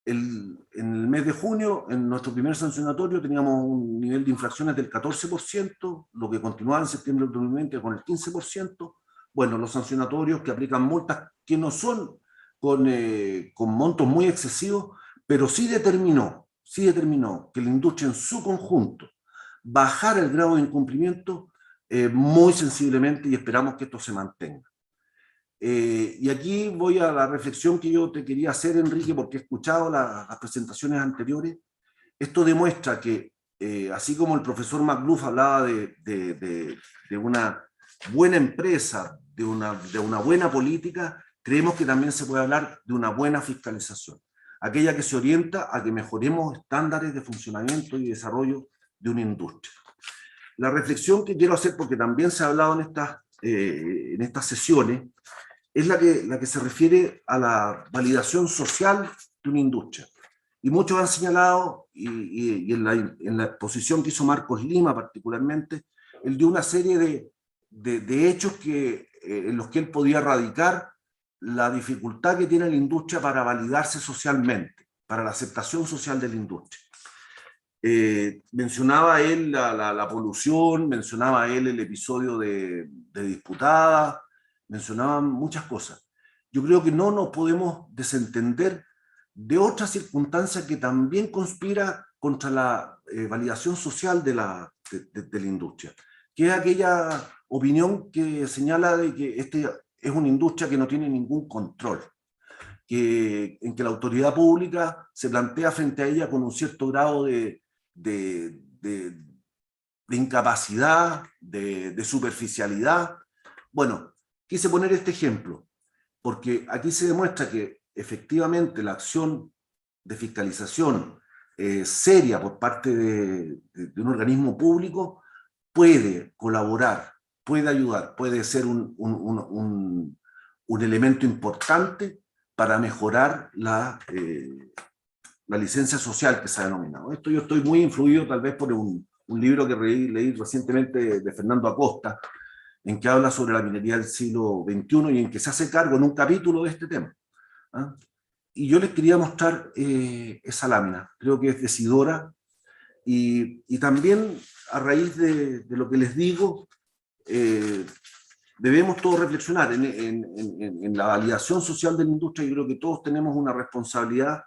En el mes de junio, en nuestro primer sancionatorio, teníamos un nivel de infracciones del 14%, lo que continuaba en septiembre del 2020 con el 15%. Bueno, los sancionatorios que aplican multas que no son con montos muy excesivos, pero sí determinó que la industria en su conjunto bajara el grado de incumplimiento muy sensiblemente, y esperamos que esto se mantenga. Y aquí voy a la reflexión que yo te quería hacer, Enrique, porque he escuchado las presentaciones anteriores. Esto demuestra que, así como el profesor McLuff hablaba de una buena empresa, de una buena política, creemos que también se puede hablar de una buena fiscalización, aquella que se orienta a que mejoremos estándares de funcionamiento y desarrollo de una industria. La reflexión que quiero hacer, porque también se ha hablado en estas sesiones, es la que se refiere a la validación social de una industria. Y muchos han señalado, y en la exposición que hizo Marcos Lima particularmente, el de una serie de hechos en los que él podía radicar la dificultad que tiene la industria para validarse socialmente, para la aceptación social de la industria. Mencionaba él la polución, mencionaba él el episodio de Disputada, mencionaban muchas cosas. Yo creo que no nos podemos desentender de otra circunstancia que también conspira contra la validación social de la industria, que es aquella opinión que señala de que es una industria que no tiene ningún control, en que la autoridad pública se plantea frente a ella con un cierto grado de incapacidad, de superficialidad. Bueno, quise poner este ejemplo, porque aquí se demuestra que efectivamente la acción de fiscalización seria por parte de un organismo público puede colaborar, puede ayudar, puede ser un elemento importante para mejorar la licencia social que se ha denominado. Esto yo estoy muy influido tal vez por un libro que leí recientemente de Fernando Acosta, en que habla sobre la minería del siglo XXI y en que se hace cargo en un capítulo de este tema. ¿Ah? Y yo les quería mostrar esa lámina, creo que es decidora, y también a raíz de lo que les digo, debemos todos reflexionar en la validación social de la industria. Yo creo que todos tenemos una responsabilidad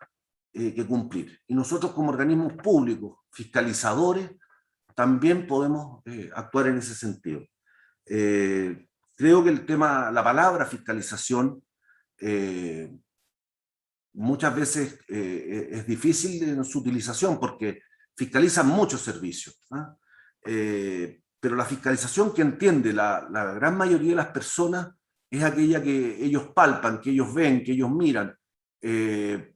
que cumplir. Y nosotros como organismos públicos, fiscalizadores, también podemos actuar en ese sentido. Creo que la palabra fiscalización muchas veces es difícil en su utilización porque fiscalizan muchos servicios, ¿ah? Pero la fiscalización que entiende la gran mayoría de las personas es aquella que ellos palpan, que ellos ven, que ellos miran.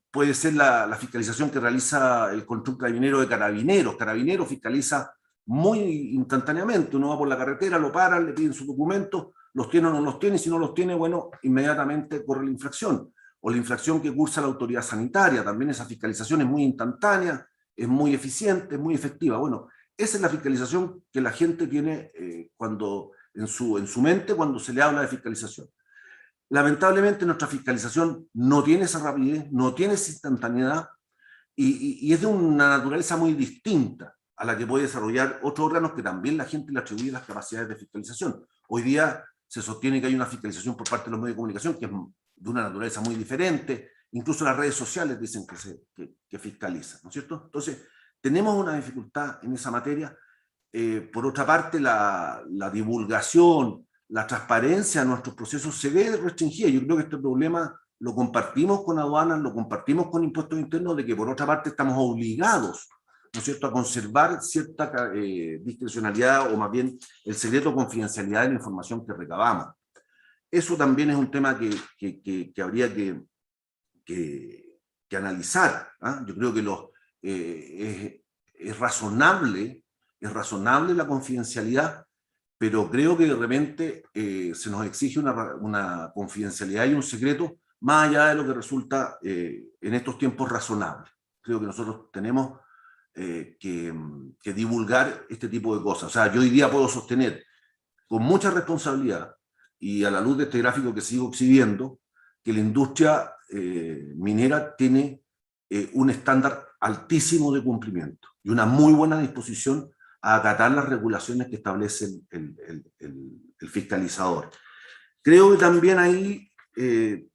Puede ser la fiscalización que realiza el control carabinero de Carabineros. Carabineros fiscaliza muy instantáneamente. Uno va por la carretera, lo paran, le piden sus documentos, los tiene o no los tiene, si no los tiene, bueno, inmediatamente corre la infracción. O la infracción que cursa la autoridad sanitaria, también esa fiscalización es muy instantánea, es muy eficiente, es muy efectiva. Bueno, esa es la fiscalización que la gente tiene en su mente cuando se le habla de fiscalización. Lamentablemente nuestra fiscalización no tiene esa rapidez, no tiene esa instantaneidad, y es de una naturaleza muy distinta a la que puede desarrollar otros órganos que también la gente le atribuye las capacidades de fiscalización. Hoy día se sostiene que hay una fiscalización por parte de los medios de comunicación que es de una naturaleza muy diferente, incluso las redes sociales dicen que fiscalizan, ¿no es cierto? Entonces, tenemos una dificultad en esa materia. Por otra parte, la divulgación, la transparencia de nuestros procesos se ve restringida. Yo creo que este problema lo compartimos con aduanas, lo compartimos con impuestos internos, de que por otra parte estamos obligados, ¿no es cierto?, a conservar cierta discrecionalidad o más bien el secreto o confidencialidad de la información que recabamos. Eso también es un tema que habría que analizar. ¿Ah? Yo creo que es razonable la confidencialidad, pero creo que de repente se nos exige una confidencialidad y un secreto más allá de lo que resulta en estos tiempos razonable. Creo que nosotros tenemos que divulgar este tipo de cosas. O sea, yo hoy día puedo sostener con mucha responsabilidad, y a la luz de este gráfico que sigo exhibiendo, que la industria minera tiene un estándar altísimo de cumplimiento y una muy buena disposición a acatar las regulaciones que establece el fiscalizador. Creo que también ahí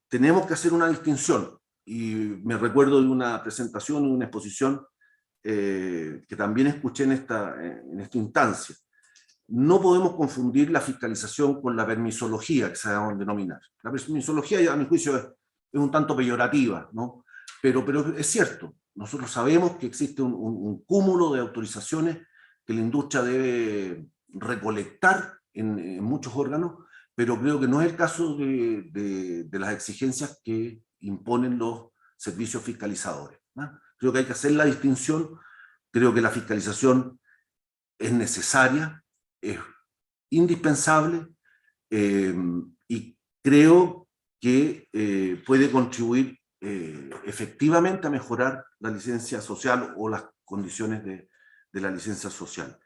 tenemos que hacer una distinción, y me recuerdo de una presentación, una exposición que también escuché en esta instancia. No podemos confundir la fiscalización con la permisología, que se va a denominar. La permisología, a mi juicio, es un tanto peyorativa, ¿no? Pero es cierto, nosotros sabemos que existe un cúmulo de autorizaciones que la industria debe recolectar en muchos órganos, pero creo que no es el caso de las exigencias que imponen los servicios fiscalizadores, ¿no? Creo que hay que hacer la distinción. Creo que la fiscalización es necesaria, es indispensable, y creo que puede contribuir efectivamente a mejorar la licencia social o las condiciones de la licencia social.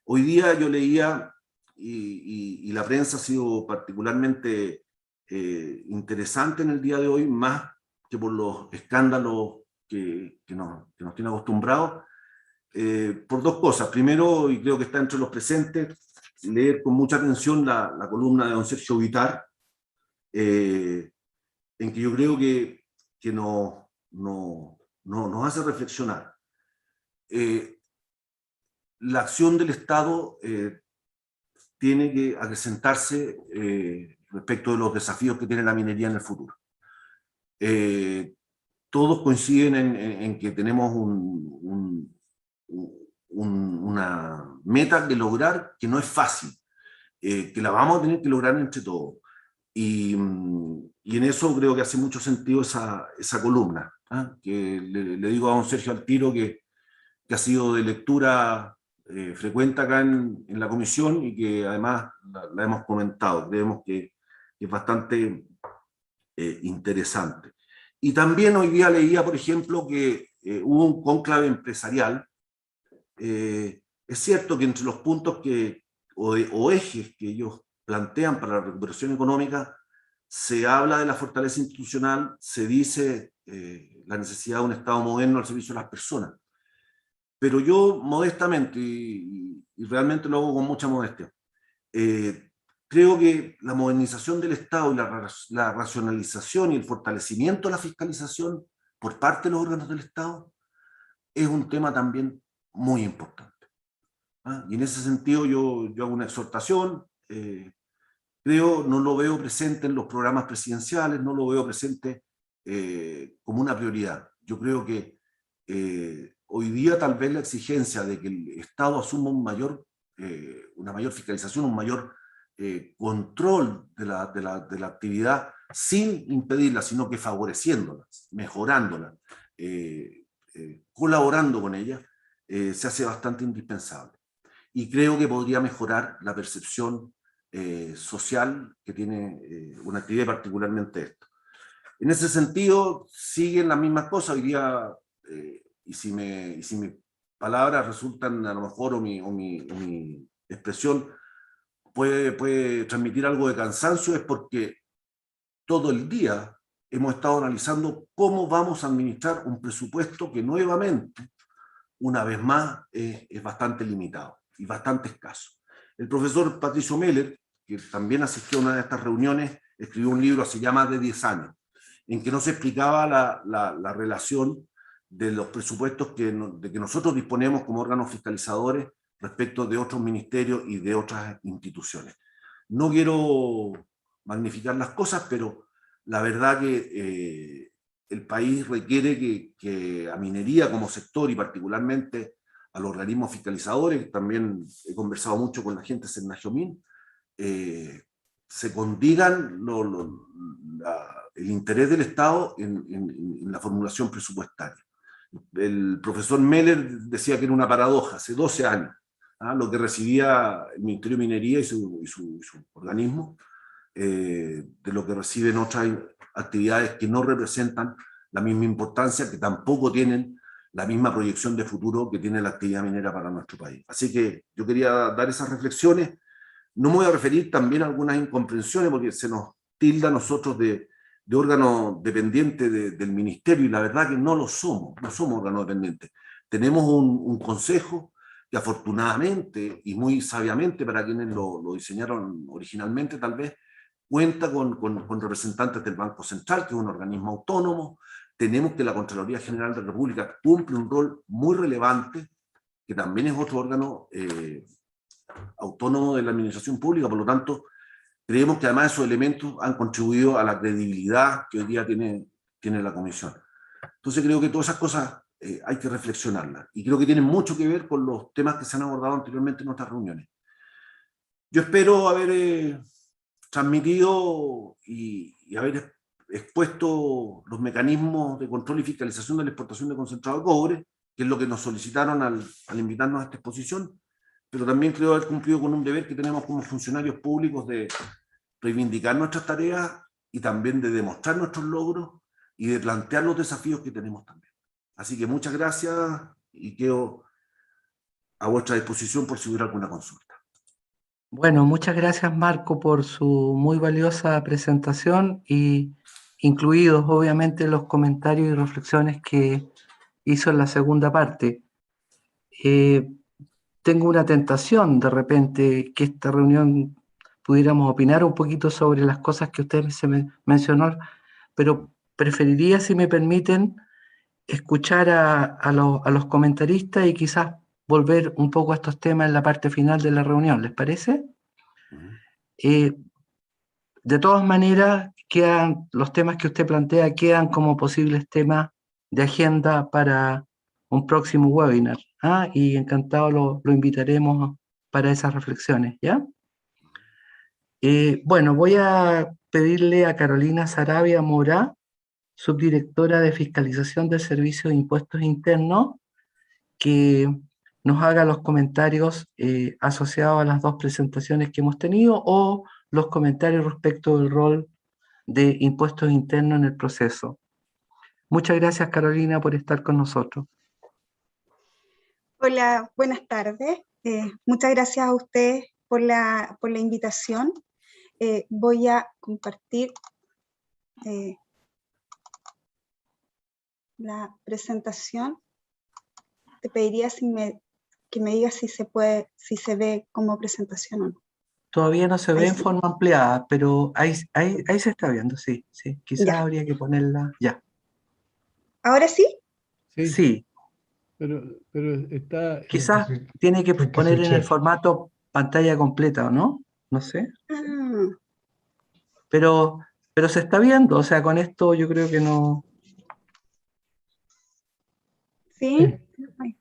Hoy día yo leía, y la prensa ha sido particularmente interesante en el día de hoy, más que por los escándalos que nos tiene acostumbrados, por dos cosas. Primero, y creo que está entre los presentes, leer con mucha atención la columna de don Sergio Vitar, en que yo creo que nos hace reflexionar. La acción del Estado tiene que acrecentarse respecto de los desafíos que tiene la minería en el futuro. Todos coinciden en que tenemos una meta que lograr que no es fácil, que la vamos a tener que lograr entre todos. Y en eso creo que hace mucho sentido esa columna, ¿eh? Que le digo a don Sergio al tiro que ha sido de lectura frecuente acá en la comisión, y que además la hemos comentado. Creemos que es bastante interesante. Y también hoy día leía, por ejemplo, que hubo un cónclave empresarial. Es cierto que entre los puntos o ejes que ellos plantean para la recuperación económica, se habla de la fortaleza institucional, se dice la necesidad de un Estado moderno al servicio de las personas. Pero yo, modestamente, y realmente lo hago con mucha modestia, creo que la modernización del Estado y la racionalización y el fortalecimiento de la fiscalización por parte de los órganos del Estado es un tema también muy importante. ¿Ah? Y en ese sentido yo hago una exhortación. No lo veo presente en los programas presidenciales, no lo veo presente como una prioridad. Yo creo que hoy día tal vez la exigencia de que el Estado asuma una mayor fiscalización, un mayor control de la actividad, sin impedirla, sino que favoreciéndola, mejorándola, colaborando con ella, se hace bastante indispensable. Y creo que podría mejorar la percepción social que tiene una actividad, particularmente esto. En ese sentido, siguen las mismas cosas. Hoy día, y si mis palabras resultan a lo mejor, o mi expresión puede transmitir algo de cansancio, es porque todo el día hemos estado analizando cómo vamos a administrar un presupuesto que nuevamente, una vez más, es bastante limitado y bastante escaso. El profesor Patricio Meller, que también asistió a una de estas reuniones, escribió un libro hace ya más de 10 años, en que nos explicaba la relación de los presupuestos de que nosotros disponemos como órganos fiscalizadores respecto de otros ministerios y de otras instituciones. No quiero magnificar las cosas, pero la verdad que el país requiere que a minería como sector y particularmente a los organismos fiscalizadores, también he conversado mucho con la gente de Senajomín, se condigan el interés del Estado en la formulación presupuestaria. El profesor Meller decía que era una paradoja, hace 12 años, lo que recibía el Ministerio de Minería y su organismo, de lo que reciben otras actividades que no representan la misma importancia, que tampoco tienen la misma proyección de futuro que tiene la actividad minera para nuestro país. Así que yo quería dar esas reflexiones. No me voy a referir también a algunas incomprensiones, porque se nos tilda a nosotros de órgano dependiente del ministerio, y la verdad que no lo somos, no somos órgano dependiente. Tenemos un consejo que afortunadamente y muy sabiamente para quienes lo diseñaron originalmente tal vez, cuenta con representantes del Banco Central, que es un organismo autónomo. Tenemos que la Contraloría General de la República cumple un rol muy relevante, que también es otro órgano autónomo de la administración pública. Por lo tanto, creemos que además esos elementos han contribuido a la credibilidad que hoy día tiene la Comisión. Entonces creo que todas esas cosas hay que reflexionarlas, y creo que tienen mucho que ver con los temas que se han abordado anteriormente en nuestras reuniones. Yo espero haber transmitido y haber expuesto los mecanismos de control y fiscalización de la exportación de concentrado de cobre, que es lo que nos solicitaron al invitarnos a esta exposición, pero también creo haber cumplido con un deber que tenemos como funcionarios públicos de reivindicar nuestras tareas y también de demostrar nuestros logros y de plantear los desafíos que tenemos también. Así que muchas gracias y quedo a vuestra disposición por si hubiera alguna consulta. Bueno, muchas gracias Marco por su muy valiosa presentación, y incluidos obviamente los comentarios y reflexiones que hizo en la segunda parte. Tengo una tentación de repente que esta reunión pudiéramos opinar un poquito sobre las cosas que usted mencionó, pero preferiría, si me permiten, escuchar a los comentaristas y quizás volver un poco a estos temas en la parte final de la reunión, ¿les parece? De todas maneras, los temas que usted plantea quedan como posibles temas de agenda para un próximo webinar, y encantado lo invitaremos para esas reflexiones, ¿ya? Bueno, voy a pedirle a Carolina Saravia Morá, subdirectora de Fiscalización del Servicio de Impuestos Internos, que nos haga los comentarios asociados a las dos presentaciones que hemos tenido, o los comentarios respecto del rol de impuestos internos en el proceso. Muchas gracias, Carolina, por estar con nosotros. Hola, buenas tardes. Muchas gracias a ustedes por la invitación. Voy a compartir la presentación. Te pediría que me digas si se ve como presentación o no. Todavía no se ve Ahí en sí. forma ampliada, pero ahí se está viendo, sí. Quizás Ya. habría que ponerla ya. ¿Ahora sí? Sí. Pero está... Quizás tiene que hay que poner en el switchar. formato pantalla completa, ¿o no? No sé. Ah, Pero se está viendo, o sea, con esto yo creo que no... ¿sí? Ay,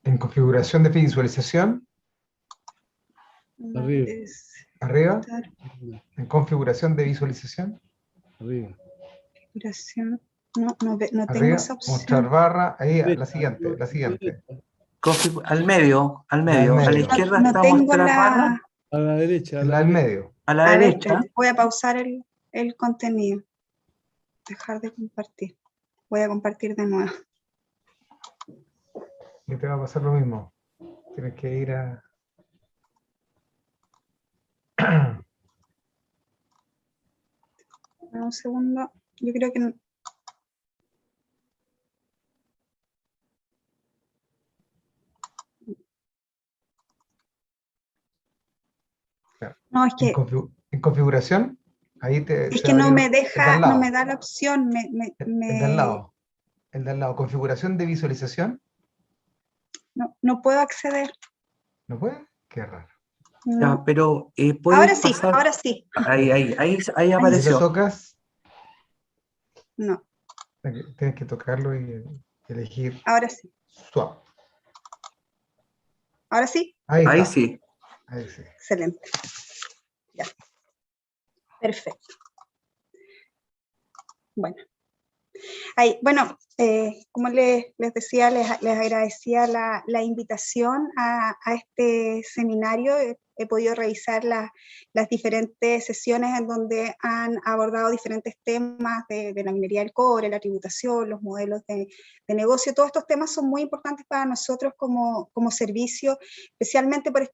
En configuración de visualización, no Arriba. arriba, estar en configuración de visualización, Arriba. configuración. No tengo arriba, esa mostrar opción. barra, ahí, la siguiente. Al medio. A la medio. izquierda No está tengo mostrar barra, A la derecha. En la del medio. a la A ver, derecha. espérate, voy a pausar el contenido. Dejar de compartir. Voy a compartir de nuevo. Y te va a pasar lo mismo. Tienes que ir a... Un segundo. Yo creo que no, es En, que, en configuración, ahí es se que va a no abrir me el de deja, al no me lado, da la opción, el de al lado, el de al lado. Configuración de visualización, no puedo acceder. ¿no puede? Qué raro. Ya, No. pero Ahora puedes sí, pasar. ahora sí. Ahí Ahí Ahí lo sí. apareció. tocas, No, tienes que tocarlo y elegir ahora sí. swap. Ahora sí. Ahí Ahí está. sí. Ahí sí. Excelente. Ya. Perfecto. Bueno. Ahí, bueno, como les decía, les agradecía la invitación a este seminario. He podido revisar las diferentes sesiones en donde han abordado diferentes temas de la minería del cobre, la tributación, los modelos de negocio. Todos estos temas son muy importantes para nosotros como servicio, especialmente por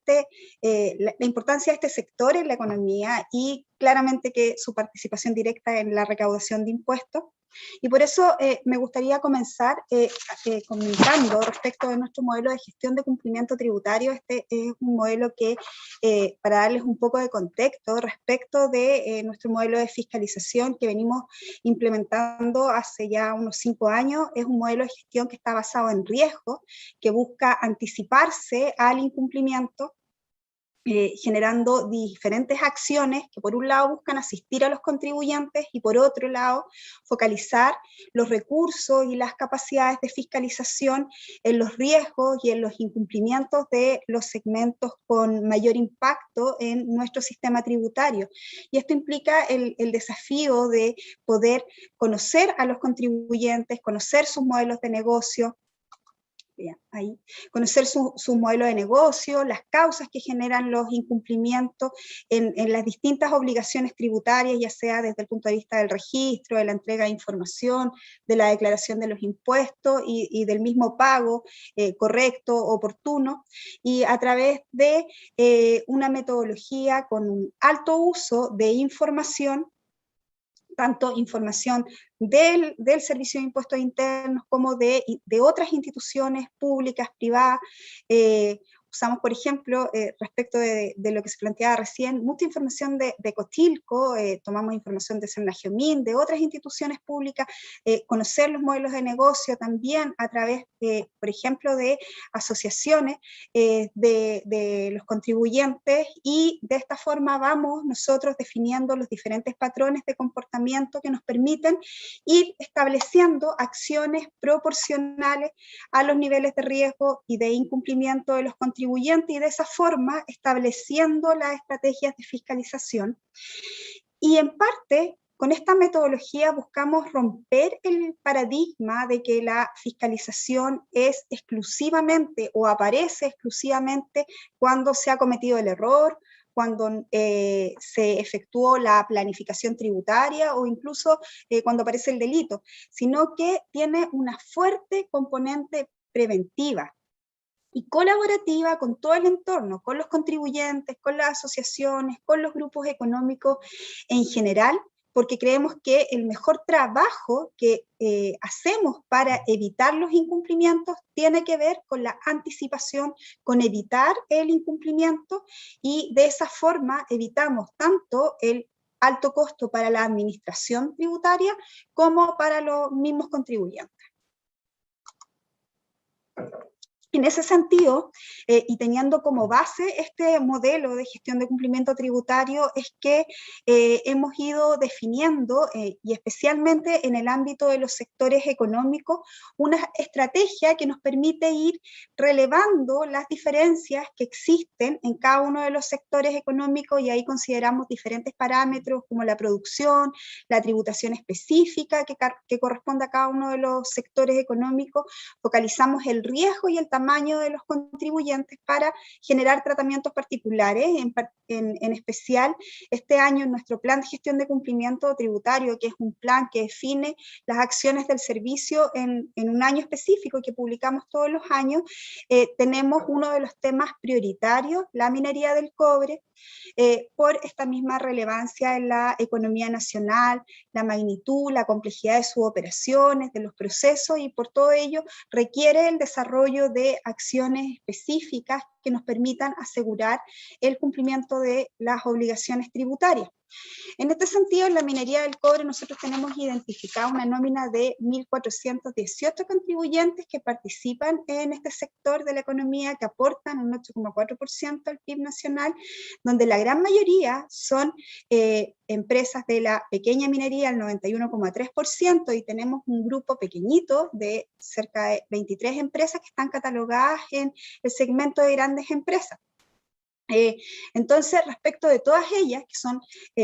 la importancia de este sector en la economía y claramente que su participación directa en la recaudación de impuestos. Y por eso me gustaría comenzar comentando respecto de nuestro modelo de gestión de cumplimiento tributario. Este es un modelo que, para darles un poco de contexto respecto de nuestro modelo de fiscalización que venimos implementando hace ya unos 5 años, es un modelo de gestión que está basado en riesgo, que busca anticiparse al incumplimiento, generando diferentes acciones que por un lado buscan asistir a los contribuyentes y por otro lado focalizar los recursos y las capacidades de fiscalización en los riesgos y en los incumplimientos de los segmentos con mayor impacto en nuestro sistema tributario. Y esto implica el desafío de poder conocer a los contribuyentes, conocer sus modelos de negocio, ahí, conocer su modelo de negocio, las causas que generan los incumplimientos en las distintas obligaciones tributarias, ya sea desde el punto de vista del registro, de la entrega de información, de la declaración de los impuestos y del mismo pago correcto, oportuno, y a través de una metodología con un alto uso de información, tanto información del Servicio de Impuestos Internos como de otras instituciones públicas, privadas. Usamos, por ejemplo, respecto de lo que se planteaba recién, mucha información de Cotilco, tomamos información de Senagiomin, de otras instituciones públicas, conocer los modelos de negocio también a través, por ejemplo, de asociaciones de los contribuyentes, y de esta forma vamos nosotros definiendo los diferentes patrones de comportamiento que nos permiten ir estableciendo acciones proporcionales a los niveles de riesgo y de incumplimiento de los contribuyentes, y de esa forma estableciendo las estrategias de fiscalización. Y en parte, con esta metodología buscamos romper el paradigma de que la fiscalización es exclusivamente o aparece exclusivamente cuando se ha cometido el error, cuando se efectuó la planificación tributaria o incluso cuando aparece el delito, sino que tiene una fuerte componente preventiva y colaborativa con todo el entorno, con los contribuyentes, con las asociaciones, con los grupos económicos en general, porque creemos que el mejor trabajo que hacemos para evitar los incumplimientos tiene que ver con la anticipación, con evitar el incumplimiento, y de esa forma evitamos tanto el alto costo para la administración tributaria como para los mismos contribuyentes. En ese sentido, y teniendo como base este modelo de gestión de cumplimiento tributario, es que hemos ido definiendo, y especialmente en el ámbito de los sectores económicos, una estrategia que nos permite ir relevando las diferencias que existen en cada uno de los sectores económicos, y ahí consideramos diferentes parámetros como la producción, la tributación específica que corresponde a cada uno de los sectores económicos, focalizamos el riesgo y el tamaño tamaño de los contribuyentes para generar tratamientos particulares, en especial este año en nuestro plan de gestión de cumplimiento tributario, que es un plan que define las acciones del servicio en un año específico que publicamos todos los años, tenemos uno de los temas prioritarios, la minería del cobre, por esta misma relevancia en la economía nacional, la magnitud, la complejidad de sus operaciones, de los procesos, y por todo ello requiere el desarrollo de acciones específicas que nos permitan asegurar el cumplimiento de las obligaciones tributarias. En este sentido, en la minería del cobre nosotros tenemos identificado una nómina de 1.418 contribuyentes que participan en este sector de la economía, que aportan un 8,4% al PIB nacional, donde la gran mayoría son empresas de la pequeña minería, el 91,3%, y tenemos un grupo pequeñito de cerca de 23 empresas que están catalogadas en el segmento de grandes empresas. Entonces, respecto de todas ellas, que son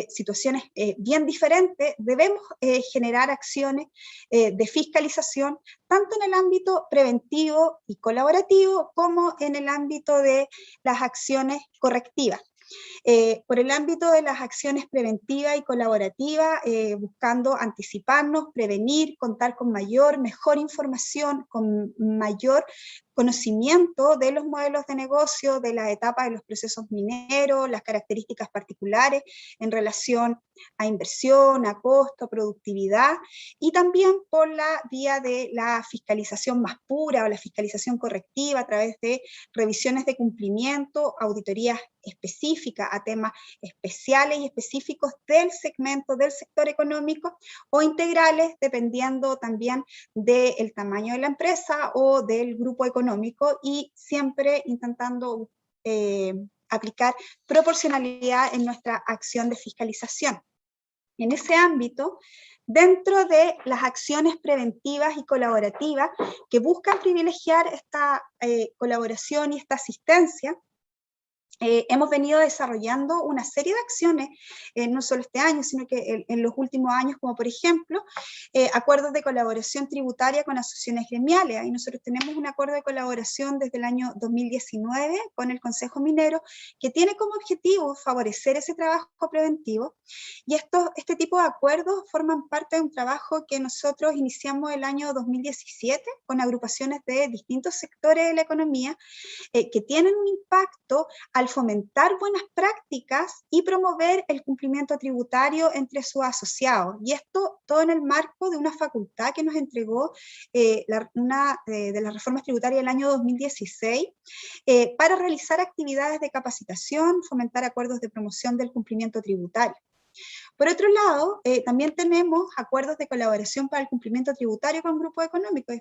situaciones bien diferentes, debemos generar acciones de fiscalización, tanto en el ámbito preventivo y colaborativo, como en el ámbito de las acciones correctivas. Por el ámbito de las acciones preventivas y colaborativas, buscando anticiparnos, prevenir, contar con mejor información, con mayor conocimiento de los modelos de negocio, de las etapas de los procesos mineros, las características particulares en relación a inversión, a costo, a productividad, y también por la vía de la fiscalización más pura o la fiscalización correctiva a través de revisiones de cumplimiento, auditorías específicas a temas especiales y específicos del segmento, del sector económico, o integrales, dependiendo también del tamaño de la empresa o del grupo económico, y siempre intentando aplicar proporcionalidad en nuestra acción de fiscalización. En ese ámbito, dentro de las acciones preventivas y colaborativas que buscan privilegiar esta colaboración y esta asistencia, hemos venido desarrollando una serie de acciones, no solo este año, sino que en los últimos años, como por ejemplo, acuerdos de colaboración tributaria con asociaciones gremiales. Ahí nosotros tenemos un acuerdo de colaboración desde el año 2019 con el Consejo Minero, que tiene como objetivo favorecer ese trabajo preventivo, y este tipo de acuerdos forman parte de un trabajo que nosotros iniciamos el año 2017 con agrupaciones de distintos sectores de la economía, que tienen un impacto al fomentar buenas prácticas y promover el cumplimiento tributario entre sus asociados. Y esto todo en el marco de una facultad que nos entregó una de las reformas tributarias del año 2016 para realizar actividades de capacitación, fomentar acuerdos de promoción del cumplimiento tributario. Por otro lado, también tenemos acuerdos de colaboración para el cumplimiento tributario con grupos económicos.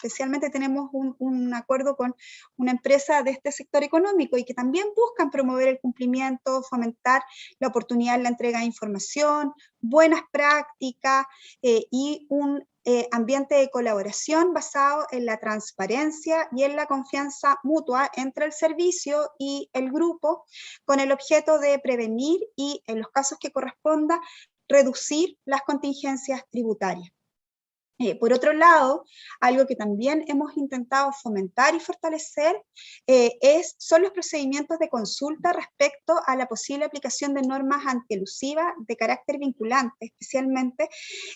Especialmente tenemos un acuerdo con una empresa de este sector económico, y que también buscan promover el cumplimiento, fomentar la oportunidad en la entrega de información, buenas prácticas y un ambiente de colaboración basado en la transparencia y en la confianza mutua entre el servicio y el grupo, con el objeto de prevenir y, en los casos que corresponda, reducir las contingencias tributarias. Por otro lado, algo que también hemos intentado fomentar y fortalecer son los procedimientos de consulta respecto a la posible aplicación de normas antielusivas de carácter vinculante, especialmente,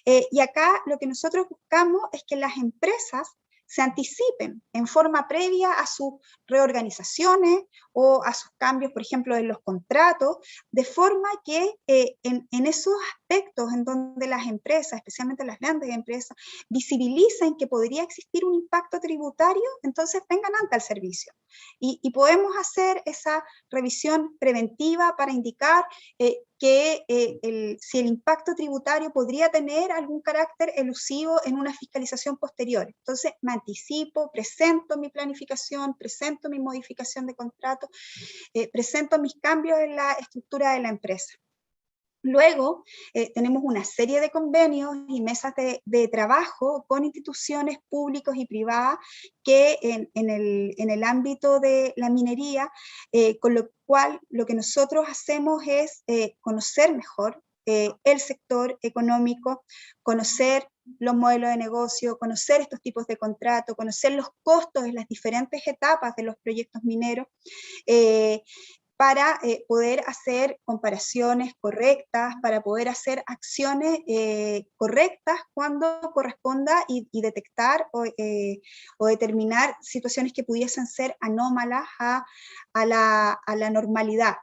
y acá lo que nosotros buscamos es que las empresas se anticipen en forma previa a sus reorganizaciones o a sus cambios, por ejemplo, en los contratos, de forma que en esos aspectos en donde las empresas, especialmente las grandes empresas, visibilicen que podría existir un impacto tributario, entonces vengan ante el servicio. Y podemos hacer esa revisión preventiva para indicar que si el impacto tributario podría tener algún carácter elusivo en una fiscalización posterior. Entonces me anticipo, presento mi planificación, presento mi modificación de contrato, presento mis cambios en la estructura de la empresa. Luego, tenemos una serie de convenios y mesas de trabajo con instituciones públicas y privadas que en el ámbito de la minería, con lo cual lo que nosotros hacemos es conocer mejor el sector económico, conocer los modelos de negocio, conocer estos tipos de contrato, conocer los costos en las diferentes etapas de los proyectos mineros, para poder hacer comparaciones correctas, para poder hacer acciones correctas cuando corresponda y detectar o determinar situaciones que pudiesen ser anómalas a la normalidad.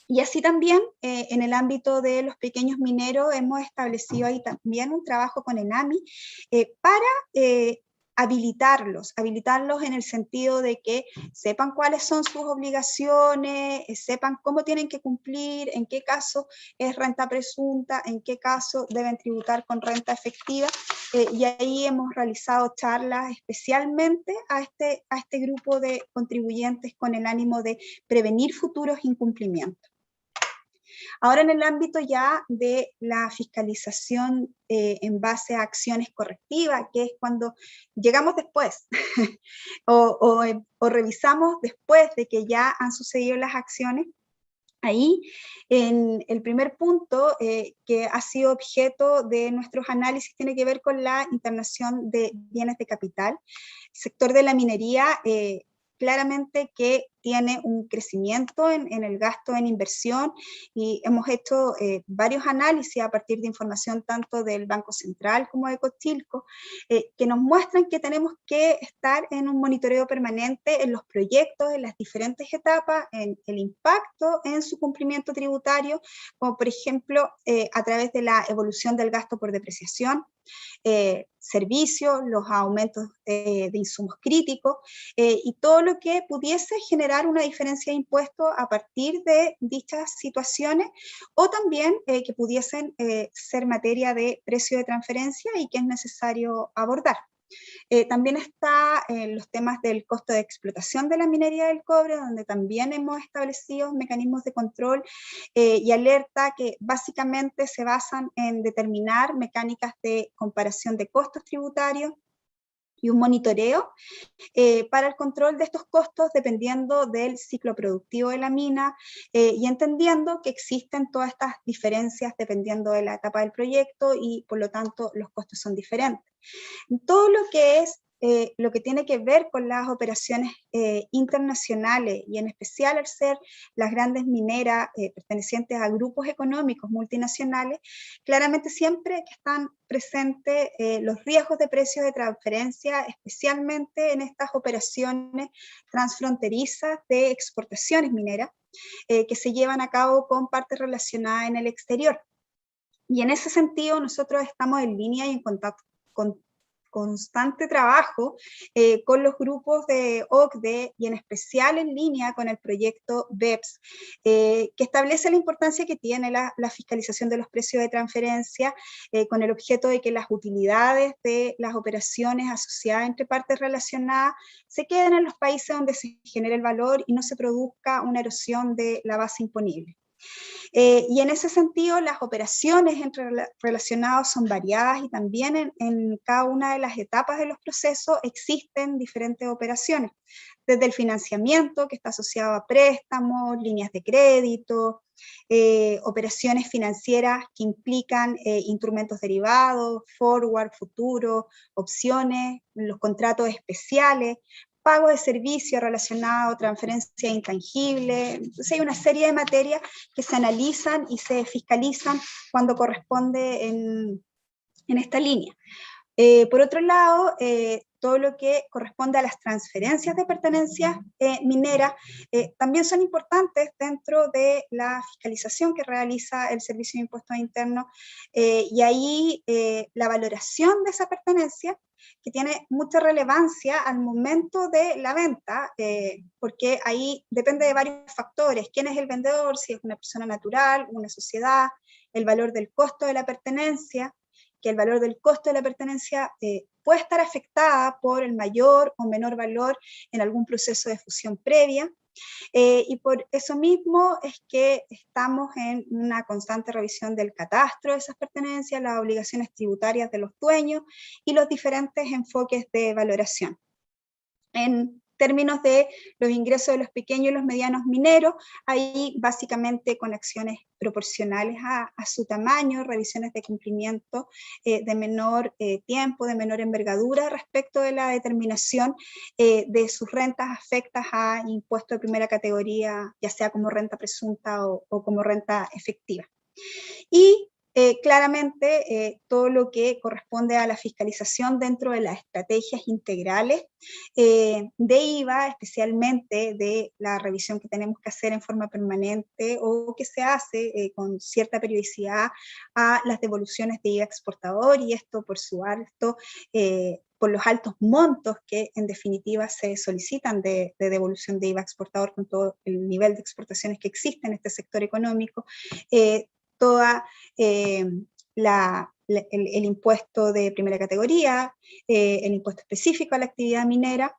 Y así también, en el ámbito de los pequeños mineros, hemos establecido ahí también un trabajo con ENAMI para habilitarlos en el sentido de que sepan cuáles son sus obligaciones, sepan cómo tienen que cumplir, en qué caso es renta presunta, en qué caso deben tributar con renta efectiva, y ahí hemos realizado charlas especialmente a este grupo de contribuyentes con el ánimo de prevenir futuros incumplimientos. Ahora, en el ámbito ya de la fiscalización en base a acciones correctivas, que es cuando llegamos después o revisamos después de que ya han sucedido las acciones, ahí, en el primer punto que ha sido objeto de nuestros análisis, tiene que ver con la internación de bienes de capital. El sector de la minería claramente que tiene un crecimiento en el gasto en inversión, y hemos hecho varios análisis a partir de información tanto del Banco Central como de Cochilco, que nos muestran que tenemos que estar en un monitoreo permanente en los proyectos, en las diferentes etapas, en el impacto en su cumplimiento tributario, como por ejemplo a través de la evolución del gasto por depreciación, servicios, los aumentos de insumos críticos, y todo lo que pudiese generar una diferencia de impuestos a partir de dichas situaciones, o también que pudiesen ser materia de precio de transferencia y que es necesario abordar. También está los temas del costo de explotación de la minería del cobre, donde también hemos establecido mecanismos de control y alerta que básicamente se basan en determinar mecánicas de comparación de costos tributarios y un monitoreo para el control de estos costos dependiendo del ciclo productivo de la mina, y entendiendo que existen todas estas diferencias dependiendo de la etapa del proyecto y por lo tanto los costos son diferentes. Todo lo que es lo que tiene que ver con las operaciones internacionales, y en especial al ser las grandes mineras pertenecientes a grupos económicos multinacionales, claramente siempre que están presentes los riesgos de precios de transferencia, especialmente en estas operaciones transfronterizas de exportaciones mineras que se llevan a cabo con partes relacionadas en el exterior. Y en ese sentido nosotros estamos en línea y en contacto con constante trabajo con los grupos de OCDE, y en especial en línea con el proyecto BEPS, que establece la importancia que tiene la fiscalización de los precios de transferencia, con el objeto de que las utilidades de las operaciones asociadas entre partes relacionadas se queden en los países donde se genera el valor y no se produzca una erosión de la base imponible. Y en ese sentido las operaciones entre relacionados son variadas, y también en cada una de las etapas de los procesos existen diferentes operaciones, desde el financiamiento, que está asociado a préstamos, líneas de crédito, operaciones financieras que implican instrumentos derivados, forward, futuro, opciones, los contratos especiales, pago de servicio relacionado, transferencia intangible. Entonces hay una serie de materias que se analizan y se fiscalizan cuando corresponde en esta línea. Por otro lado, todo lo que corresponde a las transferencias de pertenencias mineras también son importantes dentro de la fiscalización que realiza el Servicio de Impuestos Internos, y ahí la valoración de esa pertenencia, que tiene mucha relevancia al momento de la venta, porque ahí depende de varios factores: quién es el vendedor, si es una persona natural, una sociedad, el valor del costo de la pertenencia, que el valor del costo de la pertenencia puede estar afectada por el mayor o menor valor en algún proceso de fusión previa, y por eso mismo es que estamos en una constante revisión del catastro de esas pertenencias, las obligaciones tributarias de los dueños y los diferentes enfoques de valoración. En términos de los ingresos de los pequeños y los medianos mineros, ahí básicamente con acciones proporcionales a su tamaño, revisiones de cumplimiento de menor tiempo, de menor envergadura respecto de la determinación de sus rentas afectas a impuestos de primera categoría, ya sea como renta presunta o como renta efectiva. Y claramente todo lo que corresponde a la fiscalización dentro de las estrategias integrales de IVA, especialmente de la revisión que tenemos que hacer en forma permanente o que se hace con cierta periodicidad a las devoluciones de IVA exportador, y esto por por los altos montos que en definitiva se solicitan de devolución de IVA exportador con todo el nivel de exportaciones que existe en este sector económico, toda el impuesto de primera categoría, el impuesto específico a la actividad minera,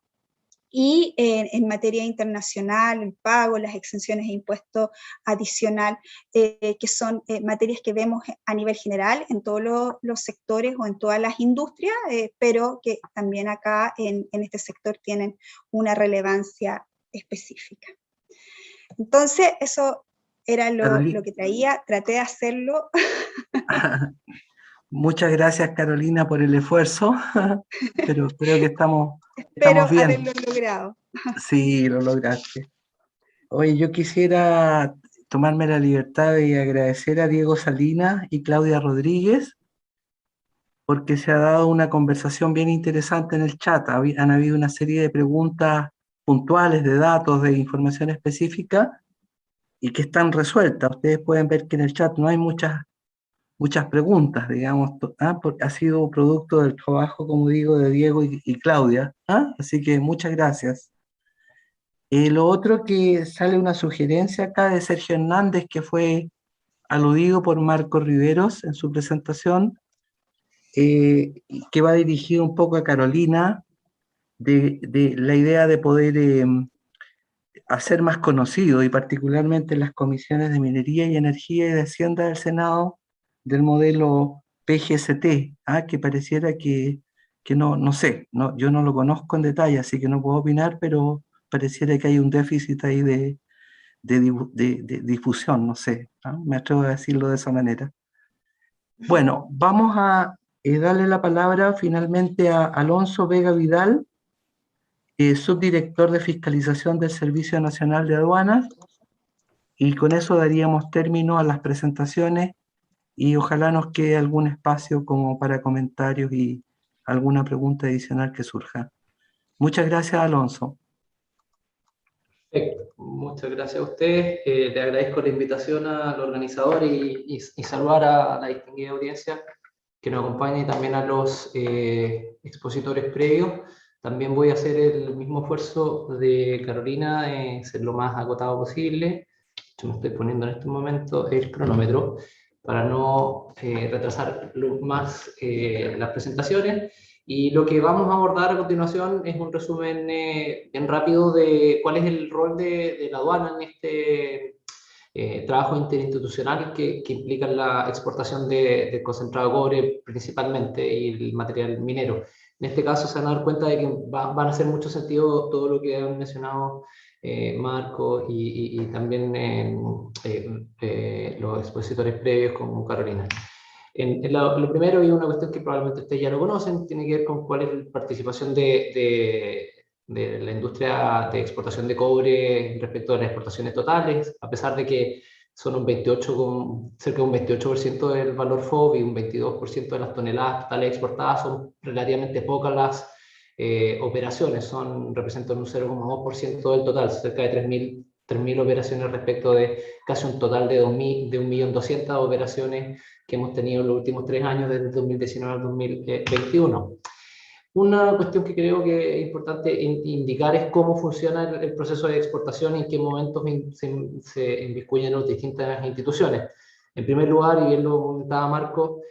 y en materia internacional, el pago, las exenciones de impuesto adicional, que son materias que vemos a nivel general en todos los sectores o en todas las industrias, pero que también acá en este sector tienen una relevancia específica. Entonces, eso era lo que traía, traté de hacerlo. Muchas gracias, Carolina, por el esfuerzo, pero creo que estamos Espero bien. haberlo logrado. Sí, lo lograste. Oye, yo quisiera tomarme la libertad de agradecer a Diego Salinas y Claudia Rodríguez, porque se ha dado una conversación bien interesante en el chat. Han habido una serie de preguntas puntuales, de datos, de información específica, y que están resueltas. Ustedes pueden ver que en el chat no hay muchas preguntas, digamos, porque ha sido producto del trabajo, como digo, de Diego y Claudia, así que muchas gracias. Lo otro, que sale una sugerencia acá de Sergio Hernández, que fue aludido por Marco Riveros en su presentación, que va dirigido un poco a Carolina, de la idea de poder hacer más conocido, y particularmente en las comisiones de Minería y Energía y de Hacienda del Senado, del modelo PGST, que pareciera que no sé, yo no lo conozco en detalle, así que no puedo opinar, pero pareciera que hay un déficit ahí de difusión, no sé, me atrevo a decirlo de esa manera. Bueno, vamos a darle la palabra finalmente a Alonso Vega Vidal, subdirector de Fiscalización del Servicio Nacional de Aduanas, y con eso daríamos término a las presentaciones, y ojalá nos quede algún espacio como para comentarios y alguna pregunta adicional que surja. Muchas gracias, Alonso. Muchas gracias a ustedes. Le agradezco la invitación al organizador y saludar a la distinguida audiencia que nos acompaña, y también a los expositores previos. También voy a hacer el mismo esfuerzo de Carolina, ser lo más agotado posible. Yo me estoy poniendo en este momento el cronómetro para no retrasar más las presentaciones. Y lo que vamos a abordar a continuación es un resumen bien rápido de cuál es el rol de la aduana en este trabajo interinstitucional que implica la exportación de concentrado de cobre principalmente y el material minero. En este caso se van a dar cuenta de que van a hacer mucho sentido todo lo que han mencionado Marco y también los expositores previos como Carolina. Lo primero, y una cuestión que probablemente ustedes ya lo conocen, tiene que ver con cuál es la participación de la industria de exportación de cobre respecto a las exportaciones totales, a pesar de que son cerca de un 28% del valor FOB y un 22% de las toneladas totales exportadas. Son relativamente pocas las operaciones, representan un 0,2% del total, cerca de 3.000 operaciones respecto de casi un total de 1.200.000 operaciones que hemos tenido en los últimos 3 años, desde el 2019 al 2021. Una cuestión que creo que es importante indicar es cómo funciona el proceso de exportación y en qué momentos se inmiscuyen las distintas instituciones. En primer lugar, y bien lo comentaba Marco,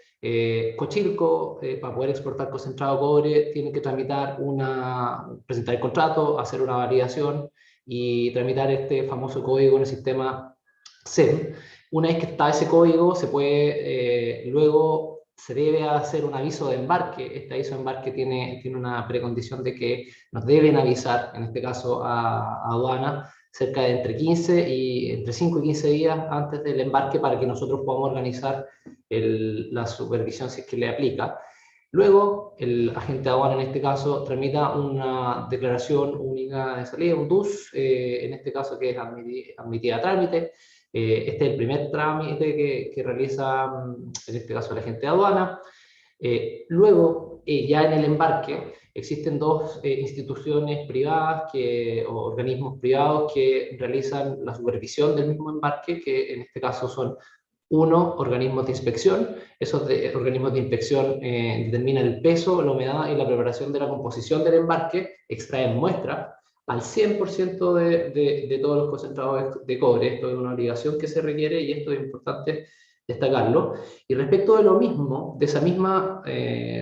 Cochilco, para poder exportar concentrado de cobre, tiene que presentar el contrato, hacer una validación y tramitar este famoso código en el sistema CEM. Una vez que está ese código, se puede luego se debe hacer un aviso de embarque. Este aviso de embarque tiene una precondición de que nos deben avisar, en este caso a aduana, cerca de entre 5 y 15 días antes del embarque para que nosotros podamos organizar la supervisión si es que le aplica. Luego, el agente de aduana, en este caso, tramita una declaración única de salida, un DUS, en este caso que es admitida a trámite. Este es el primer trámite que realiza, en este caso, el agente de aduana. Luego, ya en el embarque, existen dos instituciones privadas o organismos privados que realizan la supervisión del mismo embarque, que en este caso son organismos de inspección. Esos organismos de inspección determinan el peso, la humedad y la preparación de la composición del embarque, extraen muestras al 100% de todos los concentrados de cobre. Esto es una obligación que se requiere y esto es importante destacarlo. Y respecto de lo mismo, de esa misma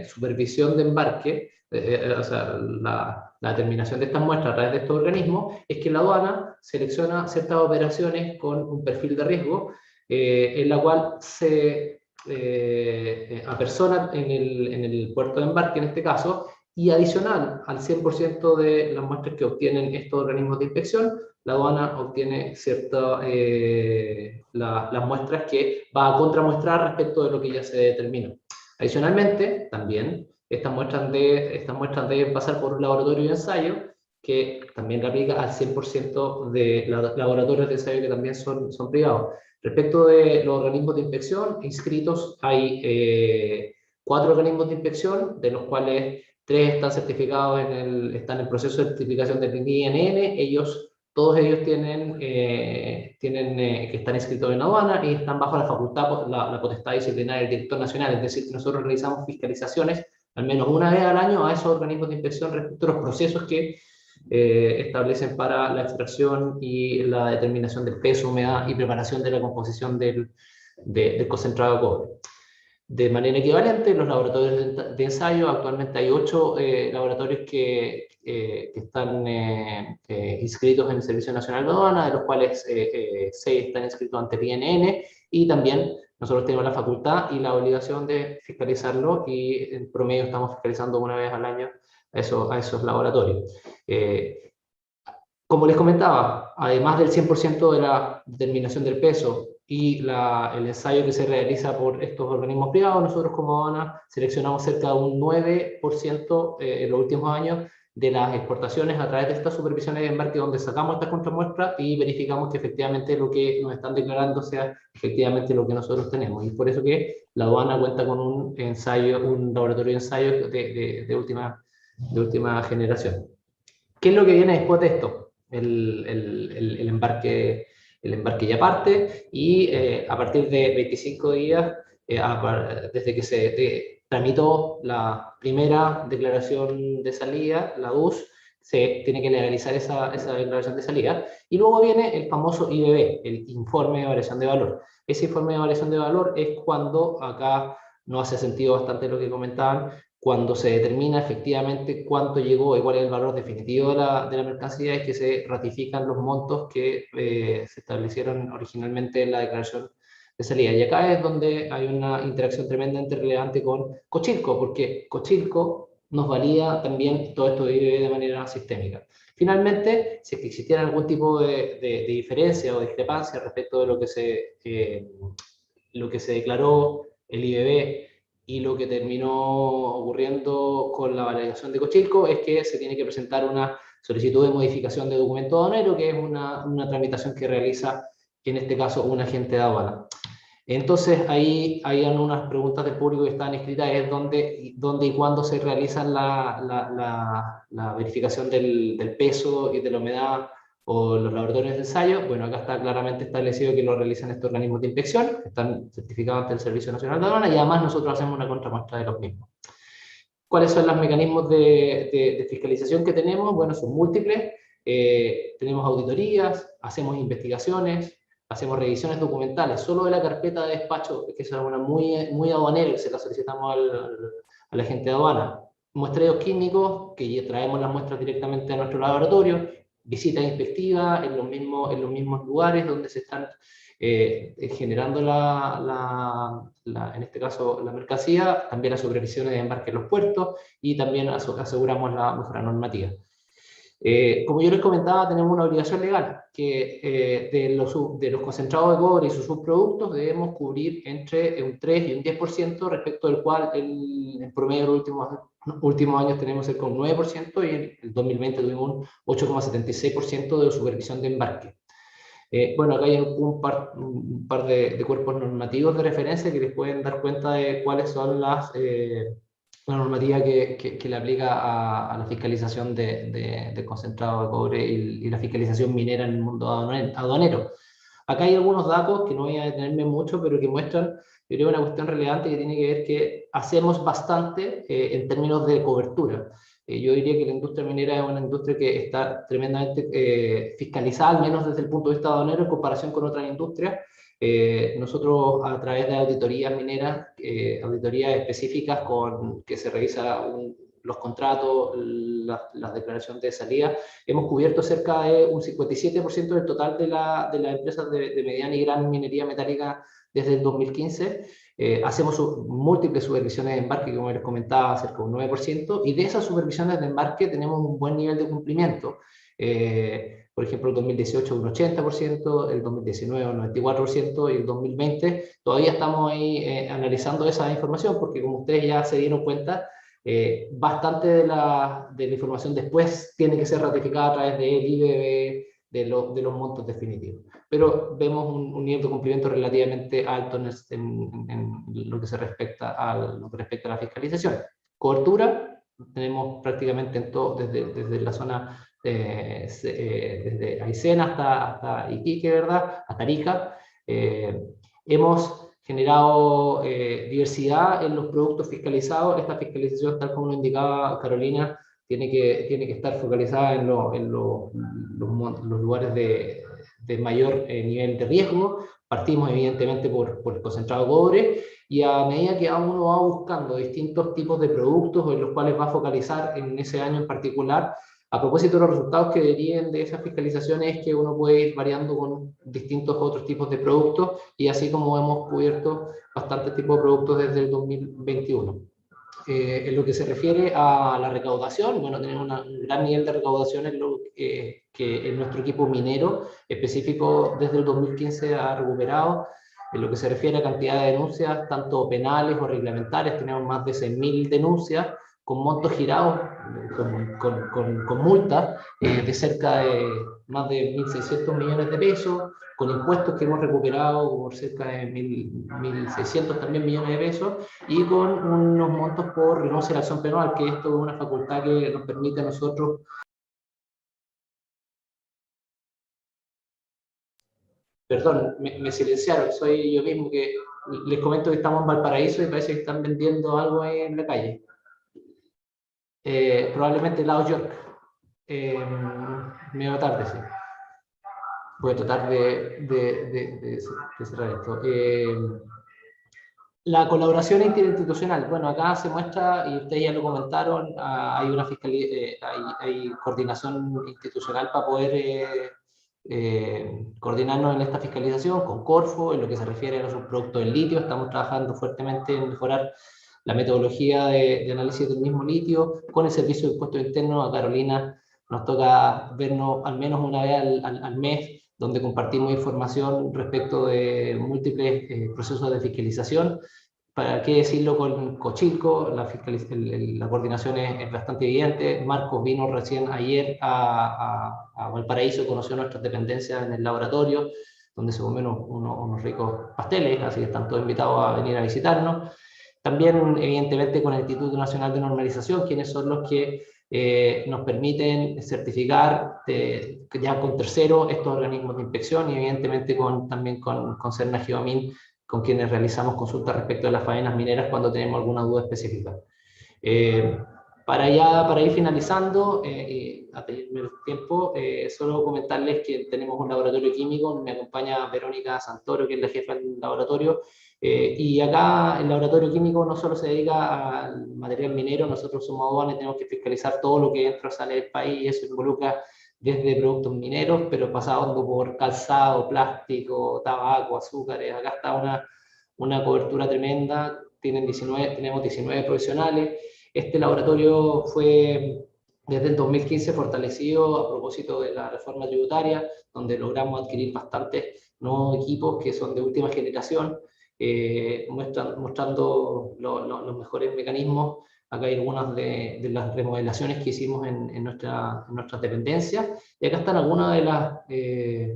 supervisión de embarque, o sea, la determinación de estas muestras a través de estos organismos, es que la aduana selecciona ciertas operaciones con un perfil de riesgo, en la cual se apersona en el puerto de embarque, en este caso, y adicional al 100% de las muestras que obtienen estos organismos de inspección, la aduana obtiene las muestras que va a contramuestrar respecto de lo que ya se determinó. Adicionalmente, también, estas muestras deben pasar por un laboratorio de ensayo que también le aplica al 100% de laboratorios de ensayo que también son privados. Respecto de los organismos de inspección inscritos, hay 4 organismos de inspección, de los cuales 3 están certificados, están en el proceso de certificación del INN. Todos ellos tienen que estar inscritos en aduana y están bajo la facultad, la potestad disciplinaria del director nacional. Es decir, que nosotros realizamos fiscalizaciones al menos una vez al año a esos organismos de inspección respecto a los procesos que establecen para la extracción y la determinación del peso, humedad y preparación de la composición del concentrado de cobre. De manera equivalente, los laboratorios de ensayo, actualmente hay 8 laboratorios que están inscritos en el Servicio Nacional de Aduana, de los cuales 6 están inscritos ante el INN, y también nosotros tenemos la facultad y la obligación de fiscalizarlo, y en promedio estamos fiscalizando una vez al año a esos laboratorios. Como les comentaba, además del 100% de la determinación del peso y el ensayo que se realiza por estos organismos privados, nosotros como aduana seleccionamos cerca de un 9% en los últimos años de las exportaciones a través de estas supervisiones de embarque, donde sacamos estas contramuestras y verificamos que efectivamente lo que nos están declarando sea efectivamente lo que nosotros tenemos. Y por eso que la aduana cuenta con un laboratorio de ensayo de última generación. ¿Qué es lo que viene después de esto? El embarque ya parte, y a partir de 25 días, desde que se tramitó la primera declaración de salida, la DUS, se tiene que legalizar esa declaración de salida, y luego viene el famoso IVB, el informe de variación de valor. Ese informe de variación de valor es cuando, acá no hace sentido bastante lo que comentaban, cuando se determina efectivamente cuánto llegó y cuál es el valor definitivo de la mercancía, es que se ratifican los montos que se establecieron originalmente en la declaración de salida. Y acá es donde hay una interacción tremendamente relevante con Cochilco, porque Cochilco nos valida también todo esto de manera sistémica. Finalmente, si existiera algún tipo de diferencia o discrepancia respecto de lo que se declaró el IVB y lo que terminó ocurriendo con la validación de Cochilco, es que se tiene que presentar una solicitud de modificación de documento aduanero, que es una tramitación que realiza, en este caso, un agente de aduana. Entonces, ahí hay unas preguntas del público que están escritas, es dónde y cuándo se realiza la verificación del peso y de la humedad, o los laboratorios de ensayo. Bueno, acá está claramente establecido que lo realizan estos organismos de inspección, que están certificados ante el Servicio Nacional de Aduana, y además nosotros hacemos una contramuestra de los mismos. ¿Cuáles son los mecanismos de fiscalización que tenemos? Bueno, son múltiples. Tenemos auditorías, hacemos investigaciones, hacemos revisiones documentales, solo de la carpeta de despacho, que es una muy aduanera, que se la solicitamos al agente de aduana. Muestreos químicos, que traemos las muestras directamente a nuestro laboratorio. visitas inspectivas en los mismos lugares donde se están generando en este caso la mercancía, también las supervisiones de embarque en los puertos y también aseguramos la mejora normativa. Como yo les comentaba, tenemos una obligación legal que de los concentrados de cobre y sus subproductos debemos cubrir entre un 3 y un 10%, respecto del cual en promedio de los últimos años tenemos cerca de un 9% y en el 2020 tuvimos un 8,76% de supervisión de embarque. Bueno, acá hay un par de cuerpos normativos de referencia que les pueden dar cuenta de cuáles son la normativa que le aplica a la fiscalización de concentrado de cobre y la fiscalización minera en el mundo aduanero. Acá hay algunos datos que no voy a detenerme mucho, pero que muestran, yo creo, una cuestión relevante que tiene que ver que hacemos bastante en términos de cobertura. Yo diría que la industria minera es una industria que está tremendamente fiscalizada, al menos desde el punto de vista aduanero, en comparación con otras industrias. Nosotros, a través de auditorías mineras, auditorías específicas que se revisan los contratos, las declaraciones de salida, hemos cubierto cerca de un 57% del total de las empresas de mediana y gran minería metálica desde el 2015. Hacemos múltiples supervisiones de embarque, como les comentaba, cerca de un 9%, y de esas supervisiones de embarque tenemos un buen nivel de cumplimiento. Por ejemplo, el 2018 un 80%, el 2019 un 94% y el 2020 todavía estamos ahí analizando esa información, porque como ustedes ya se dieron cuenta, bastante de la información después tiene que ser ratificada a través del IBB, de los montos definitivos. Pero vemos un nivel de cumplimiento relativamente alto en lo que se respecta a la fiscalización. Cobertura, tenemos prácticamente en todo, desde la zona desde Aysén hasta Iquique, ¿verdad? Hasta Arica. Hemos generado diversidad en los productos fiscalizados. Esta fiscalización, tal como lo indicaba Carolina, tiene que estar focalizada en los lugares de mayor nivel de riesgo. Partimos evidentemente por el concentrado de cobre, y a medida que uno va buscando distintos tipos de productos en los cuales va a focalizar en ese año en particular, a propósito de los resultados que deriven de esas fiscalizaciones, es que uno puede ir variando con distintos otros tipos de productos, y así como hemos cubierto bastantes tipos de productos desde el 2021. En lo que se refiere a la recaudación, bueno, tenemos un gran nivel de recaudación que en nuestro equipo minero específico desde el 2015 ha recuperado. En lo que se refiere a cantidad de denuncias, tanto penales o reglamentarias, tenemos más de 6.000 denuncias, con montos girados, con multas de cerca de más de 1.600 millones de pesos, con impuestos que hemos recuperado por cerca de 1.600 también millones de pesos, y con unos montos por renuncia a la acción penal, que esto es una facultad que nos permite a nosotros. Perdón, me silenciaron, soy yo mismo, que les comento que estamos en Valparaíso y parece que están vendiendo algo ahí en la calle. Probablemente Lao York. Medio tarde, sí. Voy a tratar de cerrar esto. La colaboración interinstitucional. Bueno, acá se muestra, y ustedes ya lo comentaron, hay una hay coordinación institucional para poder coordinarnos en esta fiscalización con Corfo. En lo que se refiere a los subproductos del litio, estamos trabajando fuertemente en mejorar la metodología de análisis del mismo litio. Con el servicio de impuestos internos, a Carolina nos toca vernos al menos una vez al mes, donde compartimos información respecto de múltiples procesos de fiscalización. ¿Para qué decirlo con Cochilco? La coordinación es bastante evidente. Marcos vino recién ayer a Valparaíso, conoció nuestras dependencias en el laboratorio, donde se comen unos ricos pasteles, así que están todos invitados a venir a visitarnos. También, evidentemente, con el Instituto Nacional de Normalización, quienes son los que nos permiten certificar ya con terceros estos organismos de inspección, y evidentemente también con Serna Geomin, con quienes realizamos consultas respecto a las faenas mineras cuando tenemos alguna duda específica. Para ir finalizando, a pedirme el tiempo, solo comentarles que tenemos un laboratorio químico. Me acompaña Verónica Santoro, que es la jefa del laboratorio, y acá el laboratorio químico no solo se dedica al material minero. Nosotros somos aduanas y tenemos que fiscalizar todo lo que entra o sale del país, y eso involucra desde productos mineros, pero pasando por calzado, plástico, tabaco, azúcares. Acá está una cobertura tremenda. Tenemos 19 profesionales. Este laboratorio fue desde el 2015 fortalecido a propósito de la reforma tributaria, donde logramos adquirir bastantes nuevos equipos que son de última generación, mostrando los mejores mecanismos. Acá hay algunas de las remodelaciones que hicimos en nuestras dependencias, y acá están algunas de las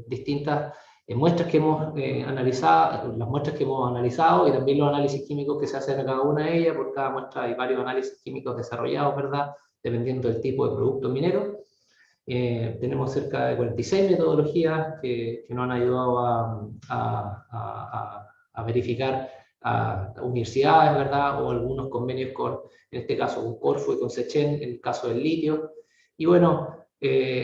distintas muestras que hemos analizado, las muestras que hemos analizado, y también los análisis químicos que se hacen a cada una de ellas. Por cada muestra hay varios análisis químicos desarrollados, ¿verdad?, dependiendo del tipo de producto minero. Tenemos cerca de 46 metodologías que nos han ayudado a verificar a universidades, ¿verdad?, o algunos convenios con, en este caso, con Corfo y con Sechen, en el caso del litio. Y bueno,